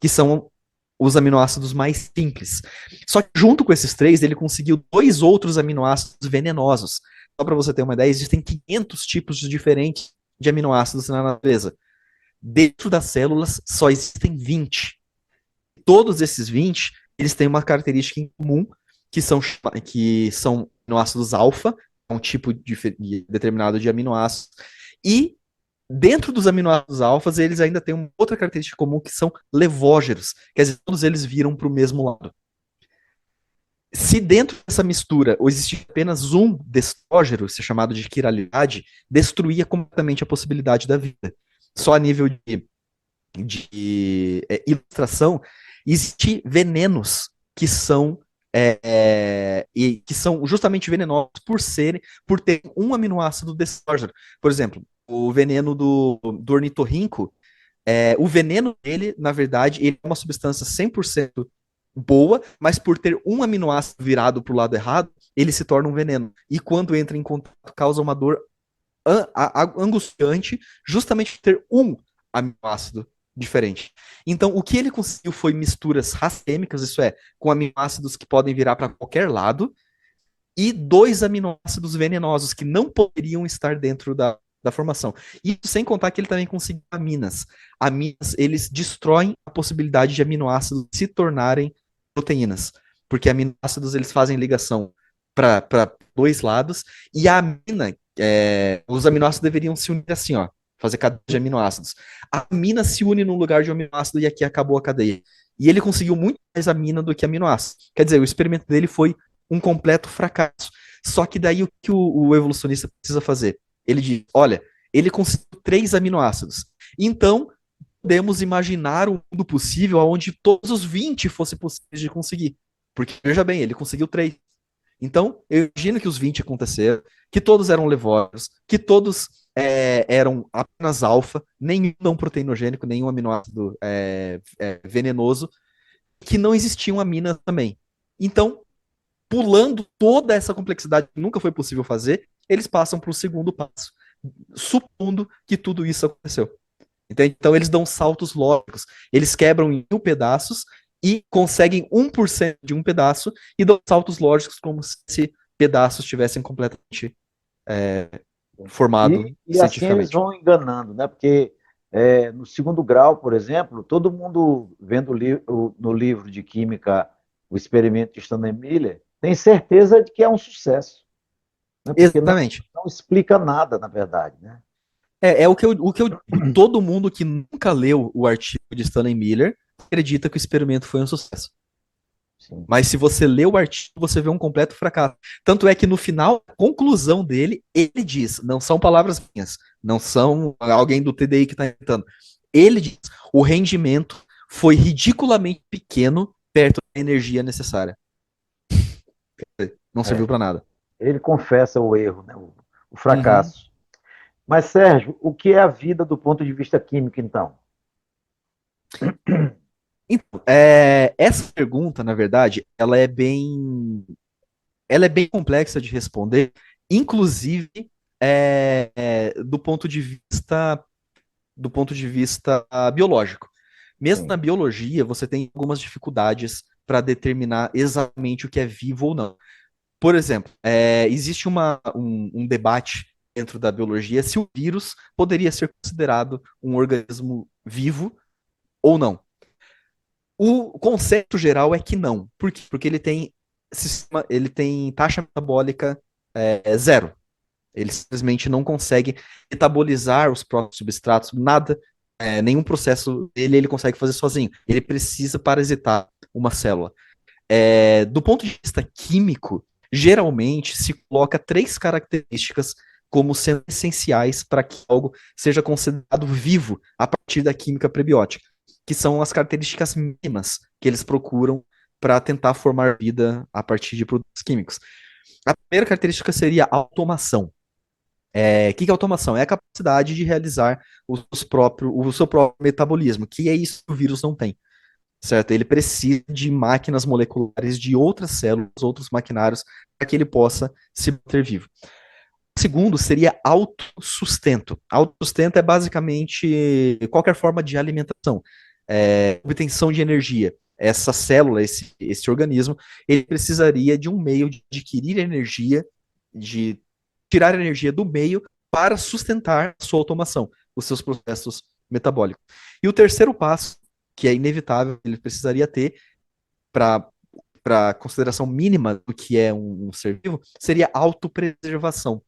que são os aminoácidos mais simples. Só que junto com esses 3, ele conseguiu 2 outros aminoácidos venenosos. Só para você ter uma ideia, existem 500 tipos diferentes de aminoácidos na natureza. Dentro das células, só existem 20. Todos esses 20, eles têm uma característica em comum, que são aminoácidos alfa, um tipo determinado de aminoácido, e dentro dos aminoácidos alfas, eles ainda têm uma outra característica comum, que são levógeros, quer dizer, todos eles viram para o mesmo lado. Se dentro dessa mistura existir apenas um destrógeno, isso é chamado de quiralidade, destruía completamente a possibilidade da vida. Só a nível de ilustração, existem venenos que são justamente venenosos por ter um aminoácido destrógeno. Por exemplo, o veneno do ornitorrinco, o veneno dele, na verdade, ele é uma substância 100% boa, mas por ter um aminoácido virado para o lado errado, ele se torna um veneno. E quando entra em contato, causa uma dor angustiante, justamente por ter um aminoácido diferente. Então, o que ele conseguiu foi misturas racêmicas, isso é, com aminoácidos que podem virar para qualquer lado, e 2 aminoácidos venenosos que não poderiam estar dentro da formação. E sem contar que ele também conseguiu aminas. Aminas, eles destroem a possibilidade de aminoácidos se tornarem proteínas, porque aminoácidos eles fazem ligação para 2 lados, e a amina, os aminoácidos deveriam se unir assim, ó, fazer cadeia de aminoácidos. A amina se une no lugar de um aminoácido e aqui acabou a cadeia. E ele conseguiu muito mais amina do que aminoácido. Quer dizer, o experimento dele foi um completo fracasso. Só que daí o que o evolucionista precisa fazer? Ele diz, olha, ele conseguiu 3 aminoácidos. Então, podemos imaginar um mundo possível onde todos os 20 fossem possíveis de conseguir. Porque, veja bem, ele conseguiu 3. Então, eu imagino que os 20 aconteceram, que todos eram levógenos, que todos eram apenas alfa, nenhum não proteinogênico, nenhum aminoácido venenoso, que não existiam aminas também. Então, pulando toda essa complexidade que nunca foi possível fazer, eles passam para o segundo passo, supondo que tudo isso aconteceu. Entende? Então eles dão saltos lógicos, eles quebram em 1000 pedaços e conseguem 1% de um pedaço e dão saltos lógicos como se pedaços tivessem completamente formado E assim eles cientificamente. vão enganando, né? Porque no segundo grau, por exemplo, todo mundo vendo no livro de química o experimento de Stanley Miller tem certeza de que é um sucesso. né? Porque Exatamente. não explica nada, na verdade, né? É todo mundo que nunca leu o artigo de Stanley Miller acredita que o experimento foi um sucesso. Sim. Mas se você lê o artigo, você vê um completo fracasso. Tanto é que no final, a conclusão dele, ele diz, não são palavras minhas, não são alguém do TDI que está inventando. Ele diz, o rendimento foi ridiculamente pequeno perto da energia necessária. Não serviu para nada. Ele confessa o erro, né? O Uhum. fracasso. Mas, Sérgio, o que é a vida do ponto de vista químico, então? Então, essa pergunta, na verdade, ela é bem complexa de responder, inclusive do ponto de vista biológico. Mesmo Sim, na biologia, você tem algumas dificuldades para determinar exatamente o que é vivo ou não. Por exemplo, existe um debate dentro da biologia se o vírus poderia ser considerado um organismo vivo ou não. O conceito geral é que não. Por quê? Porque ele tem taxa metabólica zero. Ele simplesmente não consegue metabolizar os próprios substratos, nada, nenhum processo ele consegue fazer sozinho. Ele precisa parasitar uma célula. Do ponto de vista químico, geralmente se coloca três características como sendo essenciais para que algo seja considerado vivo a partir da química prebiótica, que são as características mínimas que eles procuram para tentar formar vida a partir de produtos químicos. A primeira característica seria a automação. Que é automação? É a capacidade de realizar o seu próprio metabolismo, que é isso que o vírus não tem, certo? Ele precisa de máquinas moleculares de outras células, outros maquinários, para que ele possa se manter vivo. O segundo seria autossustento. Autossustento é basicamente qualquer forma de alimentação, obtenção de energia. Essa célula, esse organismo, ele precisaria de um meio de adquirir energia, de tirar energia do meio para sustentar a sua automação, os seus processos metabólicos. E o terceiro passo, que é inevitável, ele precisaria ter para consideração mínima do que é um ser vivo, seria autopreservação.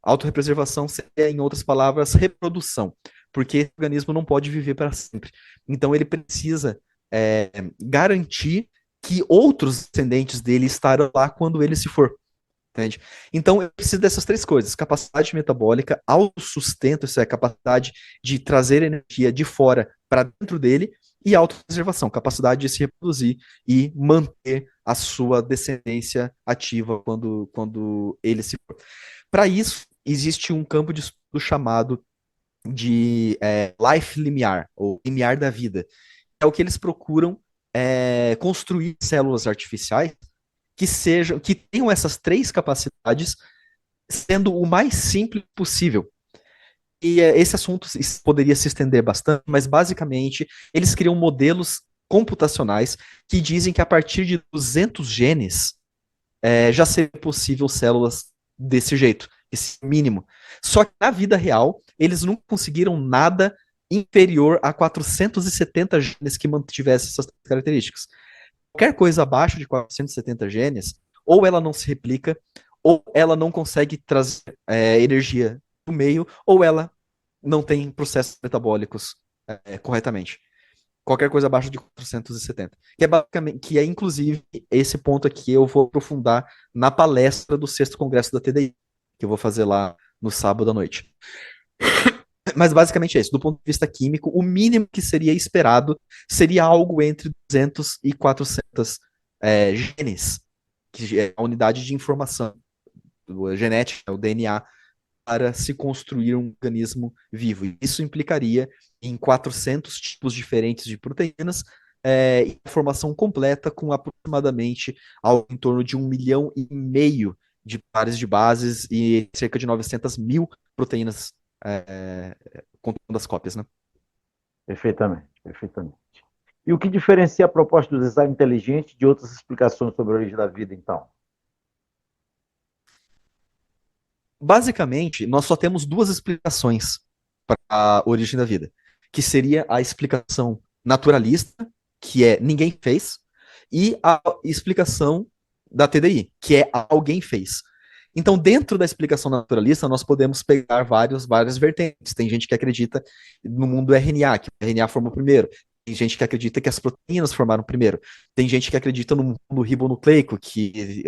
Autopreservação seria, em outras palavras, reprodução, porque esse organismo não pode viver para sempre. Então ele precisa garantir que outros descendentes dele estarão lá quando ele se for. Entende? Então, eu preciso dessas três coisas: capacidade metabólica, autossustento, isso é a capacidade de trazer energia de fora para dentro dele, e autopreservação, capacidade de se reproduzir e manter a sua descendência ativa quando ele se for. Para isso, existe um campo de estudo chamado de life limiar, ou limiar da vida. É o que eles procuram construir células artificiais que tenham essas três capacidades, sendo o mais simples possível. E esse assunto poderia se estender bastante, mas basicamente eles criam modelos computacionais que dizem que a partir de 200 genes já seria possível células desse jeito, esse mínimo. Só que na vida real, eles não conseguiram nada inferior a 470 genes que mantivessem essas características. Qualquer coisa abaixo de 470 genes, ou ela não se replica, ou ela não consegue trazer energia do meio, ou ela não tem processos metabólicos corretamente. Qualquer coisa abaixo de 470. Que é inclusive esse ponto aqui eu vou aprofundar na palestra do 6º Congresso da TDI, que eu vou fazer lá no sábado à noite. Mas basicamente é isso. Do ponto de vista químico, o mínimo que seria esperado seria algo entre 200 e 400 genes, que é a unidade de informação genética, o DNA, para se construir um organismo vivo. E isso implicaria em 400 tipos diferentes de proteínas e a formação completa com aproximadamente algo em torno de 1,5 milhão de pares de bases e cerca de 900 mil proteínas contando as cópias, né? Perfeitamente, perfeitamente. E o que diferencia a proposta do design inteligente de outras explicações sobre a origem da vida, então? Basicamente, nós só temos duas explicações para a origem da vida, que seria a explicação naturalista, que é ninguém fez, e a explicação da TDI, que é alguém fez. Então, dentro da explicação naturalista, nós podemos pegar várias vertentes. Tem gente que acredita no mundo do RNA, que o RNA formou primeiro. Tem gente que acredita que as proteínas formaram primeiro. Tem gente que acredita no mundo ribonucleico, que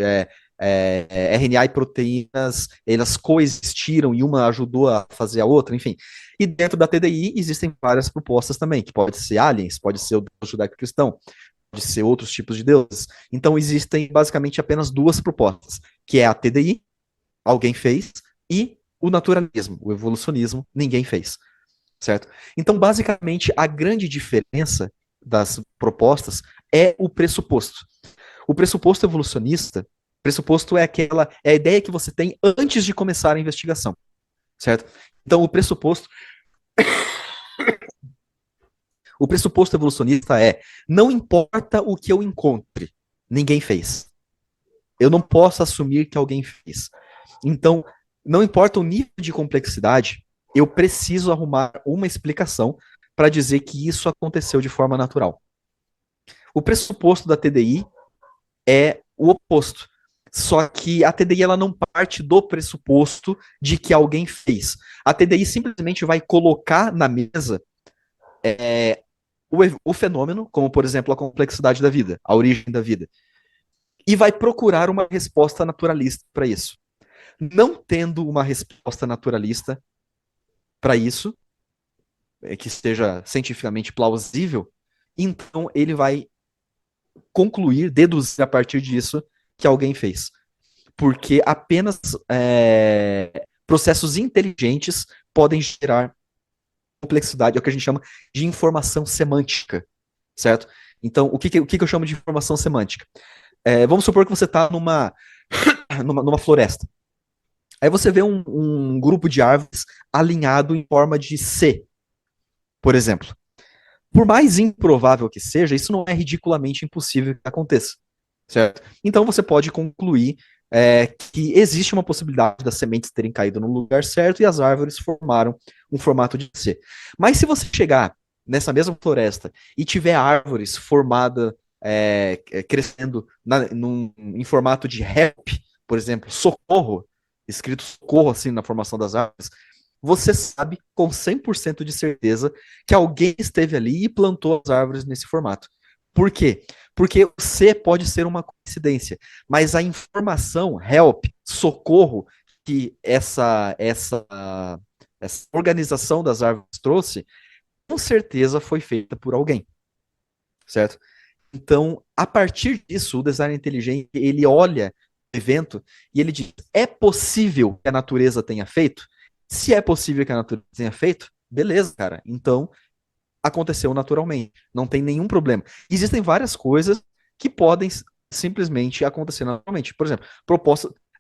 RNA e proteínas, elas coexistiram e uma ajudou a fazer a outra, enfim. E dentro da TDI existem várias propostas também, que pode ser aliens, pode ser o Deus judaico-cristão, pode ser outros tipos de deuses. Então existem basicamente apenas duas propostas, que é a TDI, alguém fez, e o naturalismo, o evolucionismo, ninguém fez, certo? Então, basicamente, a grande diferença das propostas é o pressuposto. O pressuposto evolucionista, pressuposto é a ideia que você tem antes de começar a investigação, certo? Então, o pressuposto evolucionista é: não importa o que eu encontre, ninguém fez. Eu não posso assumir que alguém fez. Então, não importa o nível de complexidade, eu preciso arrumar uma explicação para dizer que isso aconteceu de forma natural. O pressuposto da TDI é o oposto. Só que a TDI ela não parte do pressuposto de que alguém fez. A TDI simplesmente vai colocar na mesa o fenômeno, como por exemplo a complexidade da vida, a origem da vida, e vai procurar uma resposta naturalista para isso. Não tendo uma resposta naturalista para isso, que esteja cientificamente plausível, então ele vai concluir, deduzir a partir disso que alguém fez. Porque apenas processos inteligentes podem gerar complexidade, é o que a gente chama de informação semântica, certo? Então, o que eu chamo de informação semântica? Vamos supor que você está numa floresta. Aí você vê um grupo de árvores alinhado em forma de C, por exemplo. Por mais improvável que seja, isso não é ridiculamente impossível que aconteça, certo? Então você pode concluir que existe uma possibilidade das sementes terem caído no lugar certo e as árvores formaram um formato de C. Mas se você chegar nessa mesma floresta e tiver árvores formadas, crescendo em formato de rap, por exemplo, socorro, escrito socorro assim na formação das árvores, você sabe com 100% de certeza que alguém esteve ali e plantou as árvores nesse formato. Por quê? Porque o C pode ser uma coincidência, mas a informação, help, socorro, que essa organização das árvores trouxe, com certeza foi feita por alguém, certo? Então, a partir disso, o design inteligente, ele olha o evento e ele diz: é possível que a natureza tenha feito? Se é possível que a natureza tenha feito, beleza, cara. Então, aconteceu naturalmente. Não tem nenhum problema. Existem várias coisas que podem simplesmente acontecer naturalmente. Por exemplo,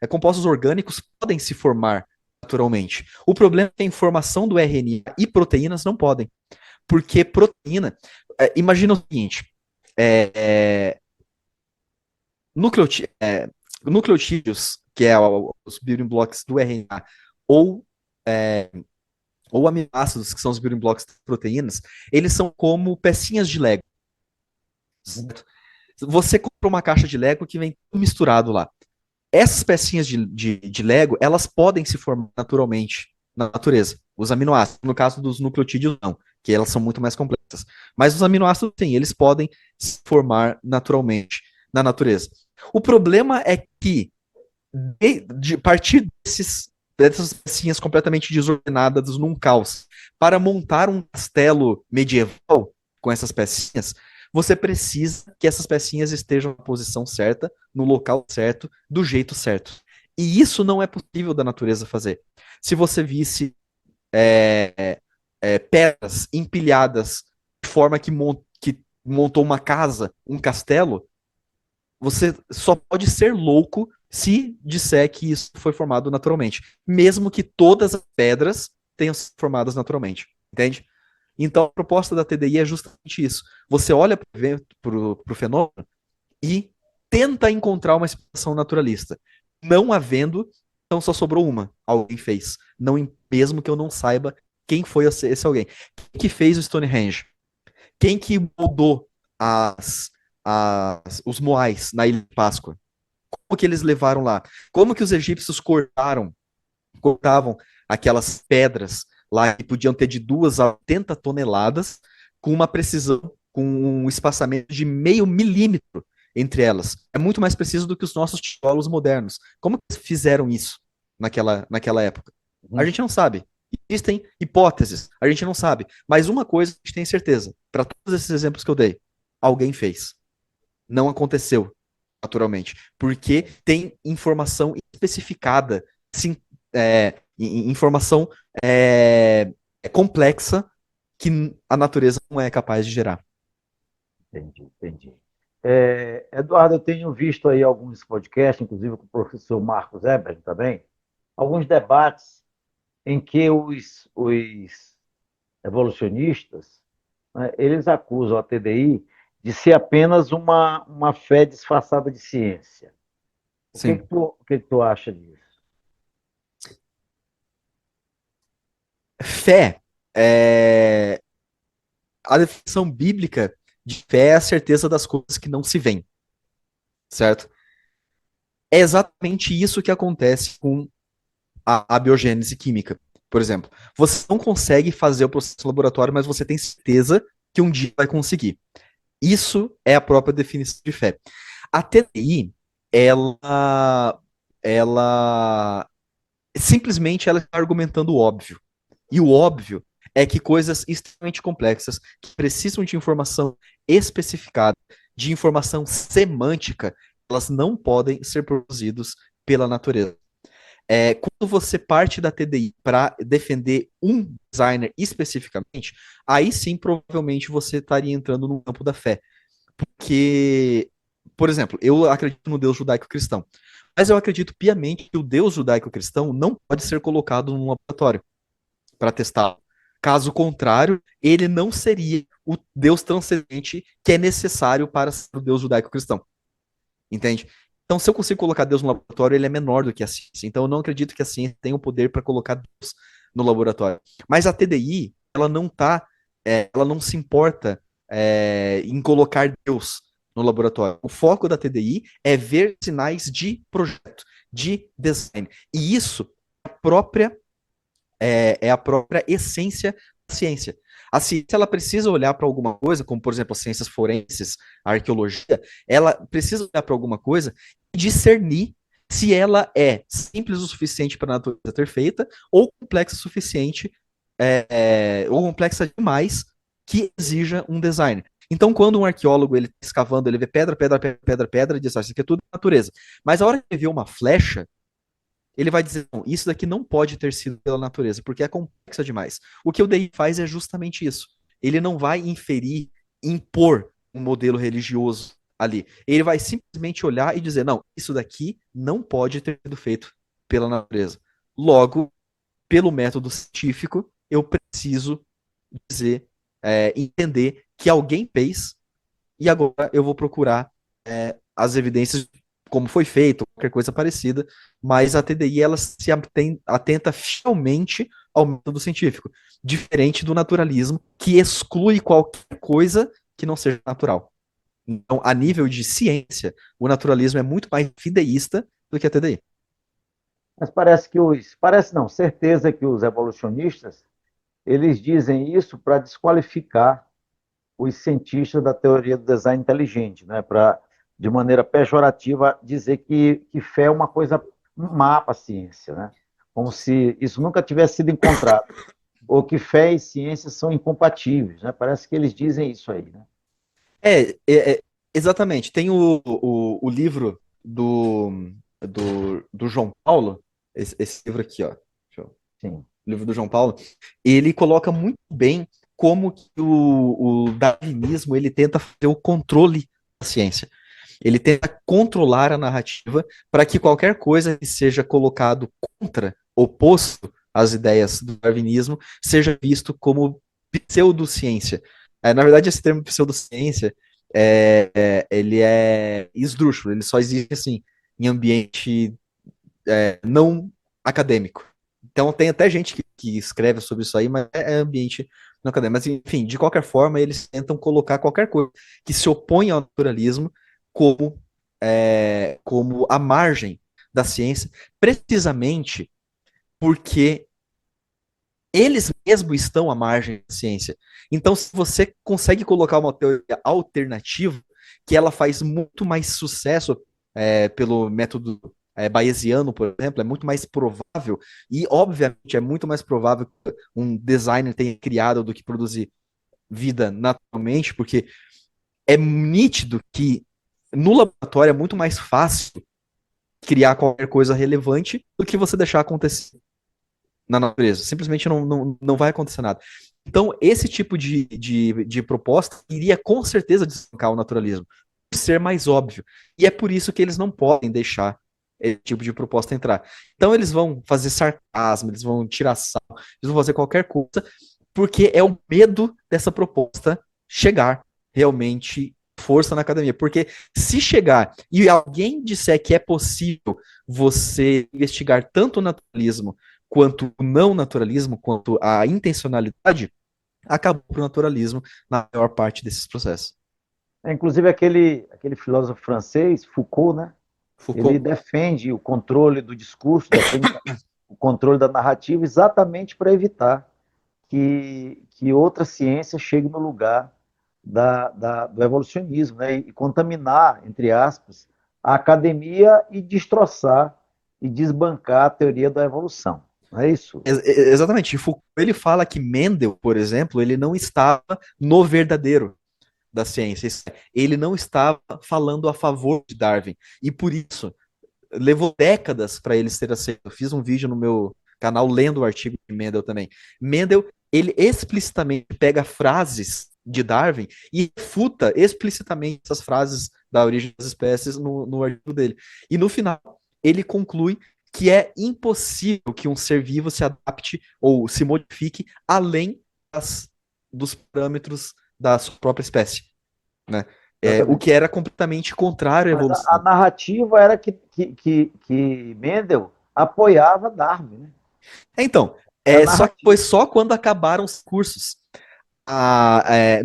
compostos orgânicos podem se formar naturalmente. O problema é que a informação do RNA e proteínas não podem. Porque proteína... imagina o seguinte... nucleotídeos, que é os building blocks do RNA, ou aminoácidos, que são os building blocks das proteínas, eles são como pecinhas de Lego. Certo? Você compra uma caixa de Lego que vem tudo misturado lá. Essas pecinhas de Lego, elas podem se formar naturalmente na natureza. Os aminoácidos, no caso dos nucleotídeos, não, que elas são muito mais complexas. Mas os aminoácidos, sim, eles podem se formar naturalmente na natureza. O problema é que, de partir dessas pecinhas completamente desordenadas num caos, para montar um castelo medieval com essas pecinhas, você precisa que essas pecinhas estejam na posição certa, no local certo, do jeito certo. E isso não é possível da natureza fazer. Se você visse pedras empilhadas de forma que montou uma casa, um castelo, você só pode ser louco se disser que isso foi formado naturalmente, mesmo que todas as pedras tenham sido formadas naturalmente, entende? Então a proposta da TDI é justamente isso. Você olha para o fenômeno e tenta encontrar uma explicação naturalista. Não havendo, então só sobrou uma. Alguém fez. Não, mesmo que eu não saiba quem foi esse alguém. Quem que fez o Stonehenge? Quem que moldou os moais na Ilha de Páscoa? que eles levaram lá? Como que os egípcios cortavam aquelas pedras lá que podiam ter de 2 a 80 toneladas com uma precisão, com um espaçamento de meio milímetro entre elas. É muito mais preciso do que os nossos tijolos modernos. Como que eles fizeram isso naquela época? A gente não sabe. Existem hipóteses, a gente não sabe. Mas uma coisa a gente tem certeza, para todos esses exemplos que eu dei, alguém fez. Não aconteceu, naturalmente. Porque tem informação especificada, sim, informação complexa que a natureza não é capaz de gerar. Entendi. Eduardo, eu tenho visto aí alguns podcasts, inclusive com o professor Marcos Eber também, alguns debates em que os evolucionistas, né, eles acusam a TDI de ser apenas uma fé disfarçada de ciência. Sim. O que tu acha disso? Fé, a definição bíblica de fé é a certeza das coisas que não se veem, certo? É exatamente isso que acontece com a biogênese química. Por exemplo, você não consegue fazer o processo no laboratório, mas você tem certeza que um dia vai conseguir. Isso é a própria definição de fé. A TDI, ela simplesmente ela está argumentando o óbvio. E o óbvio é que coisas extremamente complexas, que precisam de informação especificada, de informação semântica, elas não podem ser produzidas pela natureza. Quando você parte da TDI para defender um designer especificamente, aí sim, provavelmente você estaria entrando no campo da fé. Porque, por exemplo, eu acredito no Deus judaico-cristão, mas eu acredito piamente que o Deus judaico-cristão não pode ser colocado num laboratório para testá-lo. Caso contrário, ele não seria o Deus transcendente que é necessário para ser o Deus judaico-cristão. Entende? Então, se eu consigo colocar Deus no laboratório, ele é menor do que a ciência. Então, eu não acredito que a ciência tenha o poder para colocar Deus no laboratório. Mas a TDI, ela não se importa em colocar Deus no laboratório. O foco da TDI é ver sinais de projeto, de design. E isso é a própria essência da ciência. A ciência ela precisa olhar para alguma coisa, como por exemplo as ciências forenses, a arqueologia, ela precisa olhar para alguma coisa e discernir se ela é simples o suficiente para a natureza ter feita ou complexa o suficiente, ou complexa demais que exija um design. Então, quando um arqueólogo ele tá escavando, ele vê pedra, e diz, isso aqui é tudo natureza. Mas a hora que ele vê uma flecha, ele vai dizer, não, isso daqui não pode ter sido pela natureza, porque é complexa demais. O que o DI faz é justamente isso. Ele não vai inferir, impor um modelo religioso ali. Ele vai simplesmente olhar e dizer, não, isso daqui não pode ter sido feito pela natureza. Logo, pelo método científico, eu preciso dizer, entender que alguém fez, e agora eu vou procurar as evidências como foi feito, qualquer coisa parecida, mas a TDI ela se atenta fielmente ao método científico, diferente do naturalismo, que exclui qualquer coisa que não seja natural. Então, a nível de ciência, o naturalismo é muito mais fideísta do que a TDI. Mas certeza que os evolucionistas, eles dizem isso para desqualificar os cientistas da teoria do design inteligente, né? Para, de maneira pejorativa, dizer que fé é uma coisa má para a ciência, né? Como se isso nunca tivesse sido encontrado, ou que fé e ciência são incompatíveis, né? Parece que eles dizem isso aí, né? Exatamente. Tem o livro do João Paulo, esse livro aqui, ó. Sim. O livro do João Paulo, ele coloca muito bem como que o darwinismo ele tenta fazer o controle da ciência. Ele tenta controlar a narrativa para que qualquer coisa que seja colocado contra, oposto às ideias do darwinismo, seja visto como pseudociência. Na verdade, esse termo pseudociência ele é esdrúxulo, ele só existe assim em ambiente não acadêmico. Então tem até gente que escreve sobre isso aí, mas é ambiente não acadêmico. Mas enfim, de qualquer forma, eles tentam colocar qualquer coisa que se opõe ao naturalismo como como a margem da ciência, precisamente porque eles mesmos estão à margem da ciência. Então, se você consegue colocar uma teoria alternativa, que ela faz muito mais sucesso pelo método bayesiano, por exemplo, é muito mais provável, e obviamente é muito mais provável que um designer tenha criado do que produzir vida naturalmente, porque é nítido que no laboratório é muito mais fácil criar qualquer coisa relevante do que você deixar acontecer na natureza. Simplesmente não vai acontecer nada. Então, esse tipo de proposta iria com certeza desbancar o naturalismo, por ser mais óbvio. E é por isso que eles não podem deixar esse tipo de proposta entrar. Então, eles vão fazer sarcasmo, eles vão tirar sal, eles vão fazer qualquer coisa, porque é o medo dessa proposta chegar realmente força na academia. Porque se chegar e alguém disser que é possível você investigar tanto o naturalismo quanto o não naturalismo, quanto a intencionalidade, acabou para o naturalismo na maior parte desses processos. Inclusive aquele filósofo francês, Foucault, né? Ele Foucault. defende o controle do discurso, defende o controle da narrativa exatamente para evitar que outra ciência chegue no lugar do evolucionismo, né? E contaminar, entre aspas, a academia e destroçar e desbancar a teoria da evolução. Não é isso? Exatamente. Foucault, ele fala que Mendel, por exemplo, ele não estava no verdadeiro da ciência. Ele não estava falando a favor de Darwin. E por isso, levou décadas para ele ser aceito. Eu fiz um vídeo no meu canal lendo o artigo de Mendel também. Mendel, ele explicitamente pega frases de Darwin e refuta explicitamente essas frases da origem das espécies no artigo dele. E no final, ele conclui que é impossível que um ser vivo se adapte ou se modifique além dos parâmetros da sua própria espécie, né? O que era completamente contrário à Mas a evolução. narrativa era que Mendel apoiava Darwin, né? Então, Era só que narrativa. foi só quando acabaram os cursos.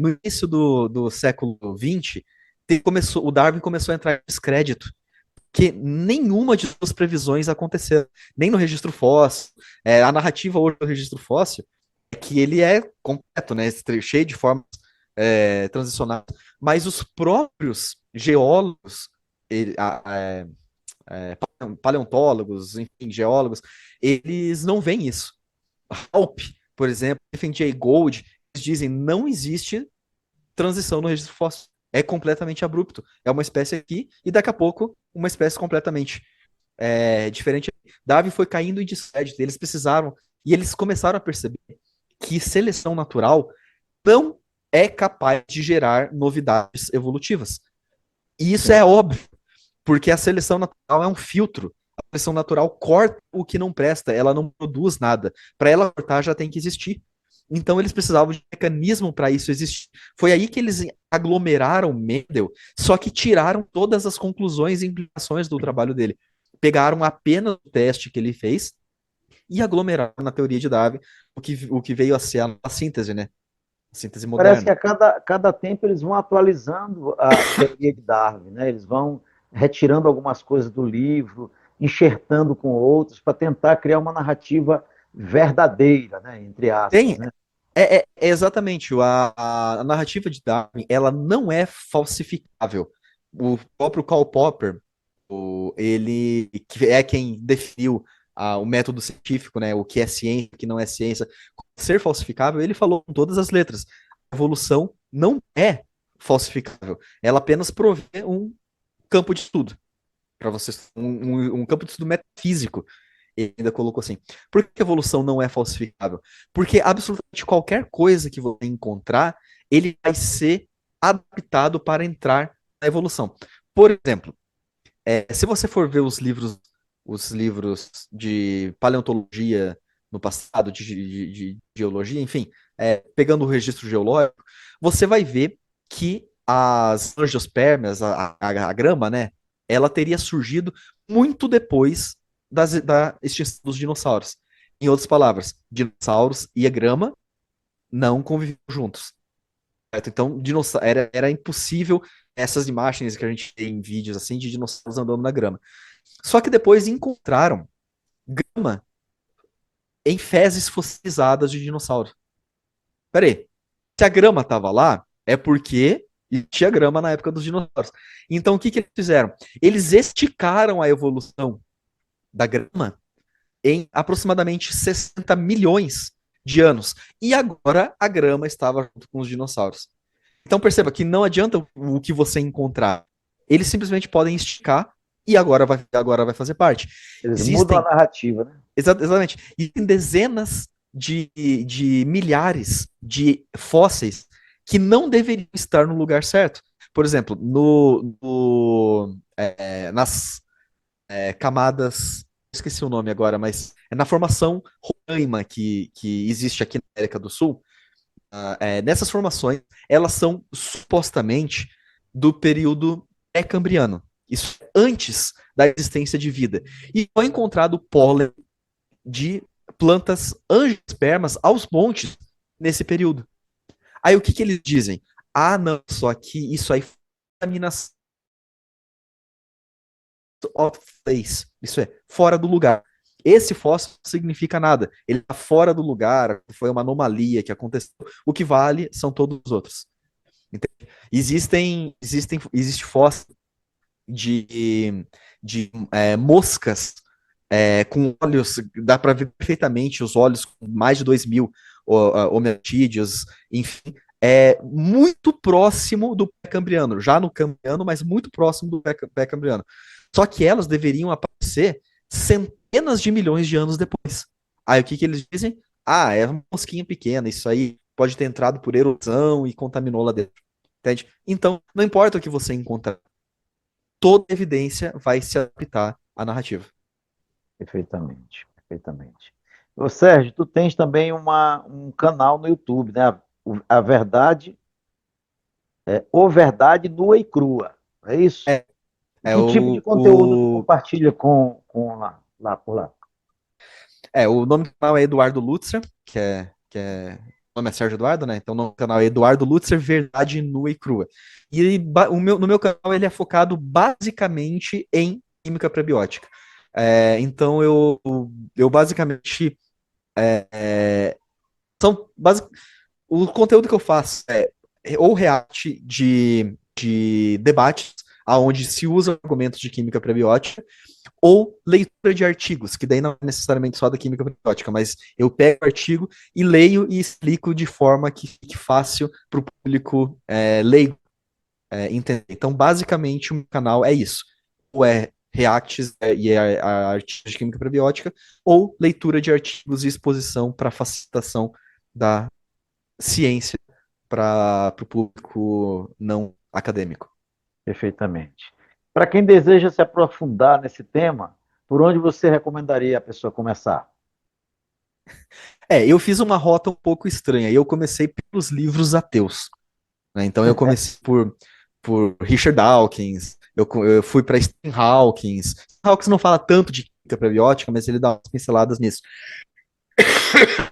No início do século XX, o Darwin começou a entrar em descrédito, que nenhuma de suas previsões aconteceu, nem no registro fóssil. A narrativa hoje do registro fóssil é que ele é completo, né, cheio de formas transicionais, mas os próprios geólogos, paleontólogos, enfim, geólogos, eles não veem isso. Halp, por exemplo, Stephen Gould, eles dizem não existe transição no registro fóssil. É completamente abrupto. É uma espécie aqui e daqui a pouco uma espécie completamente diferente. Darwin foi caindo em descrédito. Eles precisaram e eles começaram a perceber que seleção natural não é capaz de gerar novidades evolutivas. E isso é óbvio, porque a seleção natural é um filtro. A seleção natural corta o que não presta, ela não produz nada. Para ela cortar, já tem que existir. Então eles precisavam de um mecanismo para isso existir. Foi aí que eles aglomeraram Mendel, só que tiraram todas as conclusões e implicações do trabalho dele. Pegaram apenas o teste que ele fez e aglomeraram na teoria de Darwin o que veio a ser a síntese, né? A síntese Parece que moderna. a cada tempo eles vão atualizando a teoria de Darwin, né? Eles vão retirando algumas coisas do livro, enxertando com outros, para tentar criar uma narrativa verdadeira, né? Entre aspas, Tem, né? exatamente, a narrativa de Darwin, ela não é falsificável. O próprio Karl Popper, ele que é quem definiu o método científico, né, o que é ciência, o que não é ciência, ser falsificável, ele falou com todas as letras. A evolução não é falsificável, ela apenas provê um campo de estudo para vocês, um campo de estudo metafísico. Ele ainda colocou assim. Por que a evolução não é falsificável? Porque absolutamente qualquer coisa que você encontrar, ele vai ser adaptado para entrar na evolução. Por exemplo, se você for ver os livros de paleontologia no passado, de geologia, enfim, pegando o registro geológico, você vai ver que as angiospermas, a grama, né, ela teria surgido muito depois da extinção dos dinossauros. Em outras palavras, dinossauros e a grama não conviviam juntos. certo? Então, era impossível essas imagens que a gente tem em vídeos assim de dinossauros andando na grama. Só que depois encontraram grama em fezes fossilizadas de dinossauro. Peraí, se a grama estava lá, é porque tinha grama na época dos dinossauros. Então, o que eles fizeram? Eles esticaram a evolução da grama em aproximadamente 60 milhões de anos. E agora a grama estava junto com os dinossauros. Então perceba que não adianta o que você encontrar. Eles simplesmente podem esticar e agora vai fazer parte. Eles mudam a Existem, narrativa, né? exatamente, existem dezenas de milhares de fósseis que não deveriam estar no lugar certo. Por exemplo, nas camadas, esqueci o nome agora, mas é na formação Roraima que existe aqui na América do Sul. Nessas formações, elas são supostamente do período pré-cambriano. Isso antes da existência de vida. E foi encontrado pólen de plantas angiospermas aos montes nesse período. Aí o que eles dizem? Ah, não, só que isso aí foi contaminação of place. Isso é, fora do lugar. Esse fóssil não significa nada. Ele está fora do lugar, foi uma anomalia que aconteceu. O que vale são todos os outros. Entende? Existe fóssil de moscas com olhos, dá para ver perfeitamente os olhos com mais de 2.000 hominídeos, enfim, muito próximo do pré-cambriano, já no cambriano, mas muito próximo do pré-cambriano. Só que elas deveriam aparecer centenas de milhões de anos depois. Aí o que eles dizem? Ah, é uma mosquinha pequena, isso aí pode ter entrado por erosão e contaminou lá dentro. Entende? Então, não importa o que você encontrar, toda evidência vai se adaptar à narrativa. Perfeitamente, perfeitamente. Ô, Sérgio, tu tens também um canal no YouTube, né? A Verdade, O Verdade Nua e Crua, é isso? É, E é que tipo de conteúdo tu compartilha com lá por lá? o nome do canal é Eduardo Lutzer, o nome é Sérgio Eduardo, né? Então o nome do canal é Eduardo Lutzer, Verdade Nua e Crua. E no meu canal ele é focado basicamente em química prebiótica. Então eu basicamente é, são basic, o conteúdo que eu faço é ou react de debates aonde se usa argumentos de química prebiótica, ou leitura de artigos, que daí não é necessariamente só da química prebiótica, mas eu pego o artigo e leio e explico de forma que fique fácil para o público leigo entender. Então, basicamente, o meu canal é isso. Ou é reacts artigos de química prebiótica, ou leitura de artigos e exposição para facilitação da ciência para o público não acadêmico. Perfeitamente. Para quem deseja se aprofundar nesse tema, por onde você recomendaria a pessoa começar? Eu fiz uma rota um pouco estranha. Eu comecei pelos livros ateus, né? Então eu comecei por Richard Dawkins, eu fui para Stephen Hawking. Hawking não fala tanto de química prebiótica, mas ele dá umas pinceladas nisso.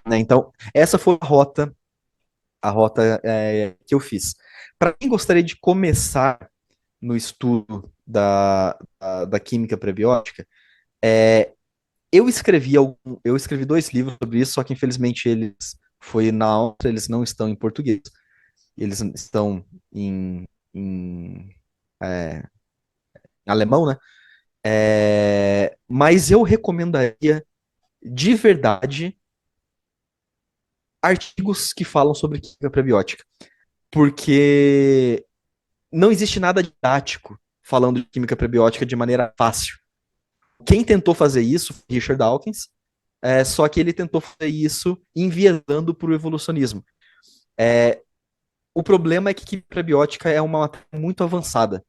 Né? Então essa foi a rota que eu fiz. Para quem gostaria de começar no estudo da química prebiótica, eu escrevi 2 livros sobre isso, só que infelizmente eles não estão em português. Eles estão em alemão, né? Mas eu recomendaria de verdade artigos que falam sobre química prebiótica, porque não existe nada didático falando de química prebiótica de maneira fácil. Quem tentou fazer isso foi Richard Dawkins, só que ele tentou fazer isso enviesando para o evolucionismo. O problema é que química prebiótica é uma matéria muito avançada,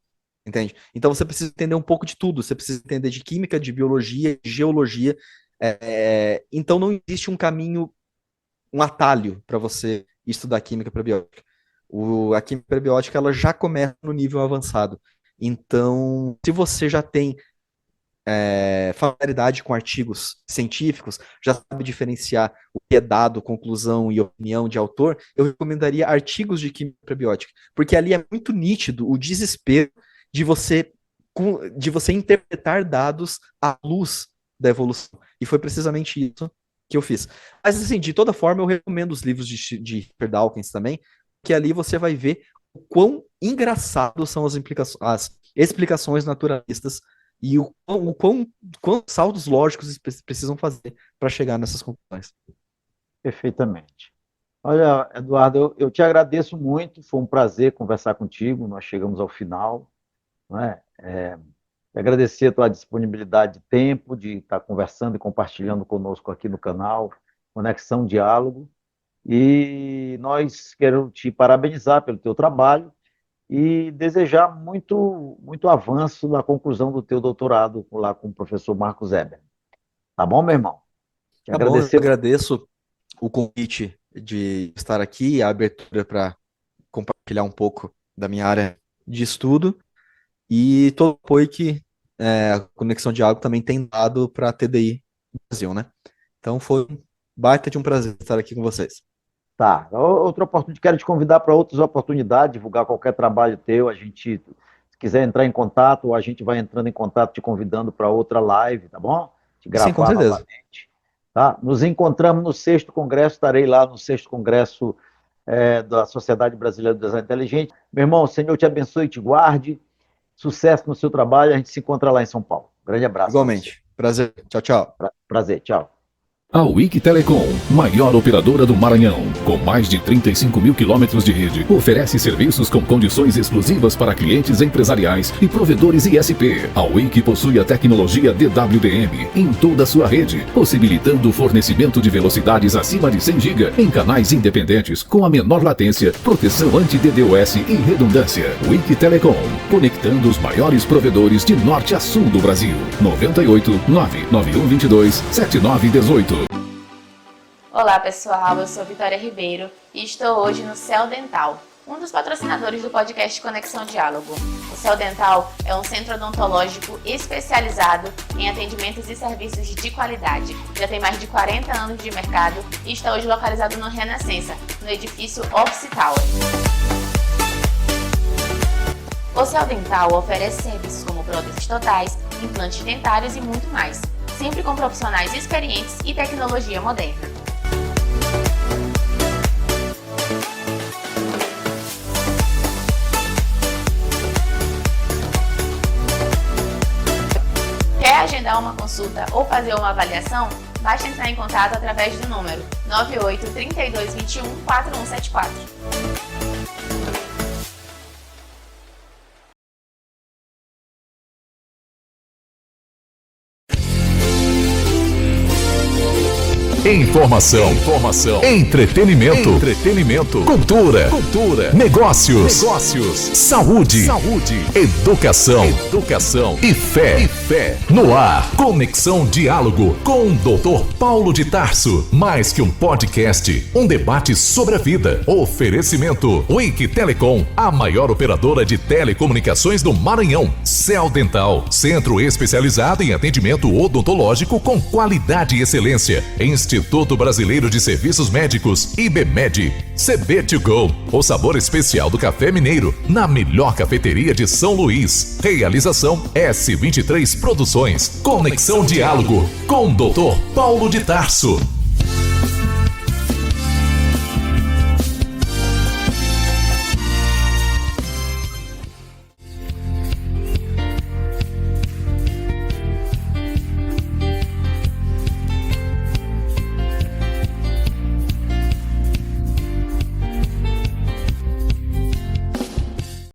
entende? Então você precisa entender um pouco de tudo, você precisa entender de química, de biologia, de geologia. Então não existe um caminho, um atalho para você estudar química prebiótica. A química prebiótica ela já começa no nível avançado. Então, se você já tem familiaridade com artigos científicos, já sabe diferenciar o que é dado, conclusão e opinião de autor, eu recomendaria artigos de química prebiótica, porque ali é muito nítido o desespero de você interpretar dados à luz da evolução. E foi precisamente isso que eu fiz. Mas, assim, de toda forma, eu recomendo os livros de Richard Dawkins também, que ali você vai ver o quão engraçados são as explicações naturalistas e quão saltos lógicos precisam fazer para chegar nessas conclusões. Perfeitamente. Olha, Eduardo, eu te agradeço muito, foi um prazer conversar contigo, nós chegamos ao final, não é? Agradecer a tua disponibilidade de tempo, de estar conversando e compartilhando conosco aqui no canal Conexão Diálogo, e nós queremos te parabenizar pelo teu trabalho e desejar muito, muito avanço na conclusão do teu doutorado lá com o professor Marcos Eber. Tá bom, meu irmão? Tá bom, eu agradeço o convite de estar aqui e a abertura para compartilhar um pouco da minha área de estudo e todo o apoio que a Conexão Diálogo também tem dado para a TDI no Brasil, né? Então foi um baita de um prazer estar aqui com vocês. Tá, outra oportunidade, quero te convidar para outras oportunidades, divulgar qualquer trabalho teu, a gente, se quiser entrar em contato, ou a gente vai entrando em contato te convidando para outra live, tá bom? Te gravar. Sim, com certeza. Novamente. Tá? Nos encontramos no 6º Congresso, estarei lá no 6º Congresso da Sociedade Brasileira do Design Inteligente. Meu irmão, o Senhor te abençoe e te guarde, sucesso no seu trabalho, a gente se encontra lá em São Paulo. Grande abraço. Igualmente, prazer, tchau, tchau. Prazer, tchau. A Wiki Telecom, maior operadora do Maranhão, com mais de 35 mil quilômetros de rede, oferece serviços com condições exclusivas para clientes empresariais e provedores ISP. A Wiki possui a tecnologia DWDM em toda a sua rede, possibilitando o fornecimento de velocidades acima de 100 GB em canais independentes com a menor latência, proteção anti-DDoS e redundância. Wiki Telecom, conectando os maiores provedores de norte a sul do Brasil. 98 99122 7918. Olá pessoal, eu sou Vitória Ribeiro e estou hoje no Céu Dental, um dos patrocinadores do podcast Conexão Diálogo. O Céu Dental é um centro odontológico especializado em atendimentos e serviços de qualidade. Já tem mais de 40 anos de mercado e está hoje localizado no Renascença, no edifício Office Tower. O Céu Dental oferece serviços como próteses totais, implantes dentários e muito mais, sempre com profissionais experientes e tecnologia moderna. Quer agendar uma consulta ou fazer uma avaliação? Basta entrar em contato através do número 98 32 21 4174. Informação, entretenimento, cultura, negócios, saúde, educação e fé. No ar, Conexão Diálogo com o Dr. Paulo de Tarso. Mais que um podcast, um debate sobre a vida. Oferecimento Wiki Telecom, a maior operadora de telecomunicações do Maranhão. Céu Dental, centro especializado em atendimento odontológico com qualidade e excelência. Instituto Brasileiro de Serviços Médicos, IBMED. CB2Go, o sabor especial do café mineiro, na melhor cafeteria de São Luís. Realização S23 Produções. Conexão Diálogo com o Dr. Paulo de Tarso.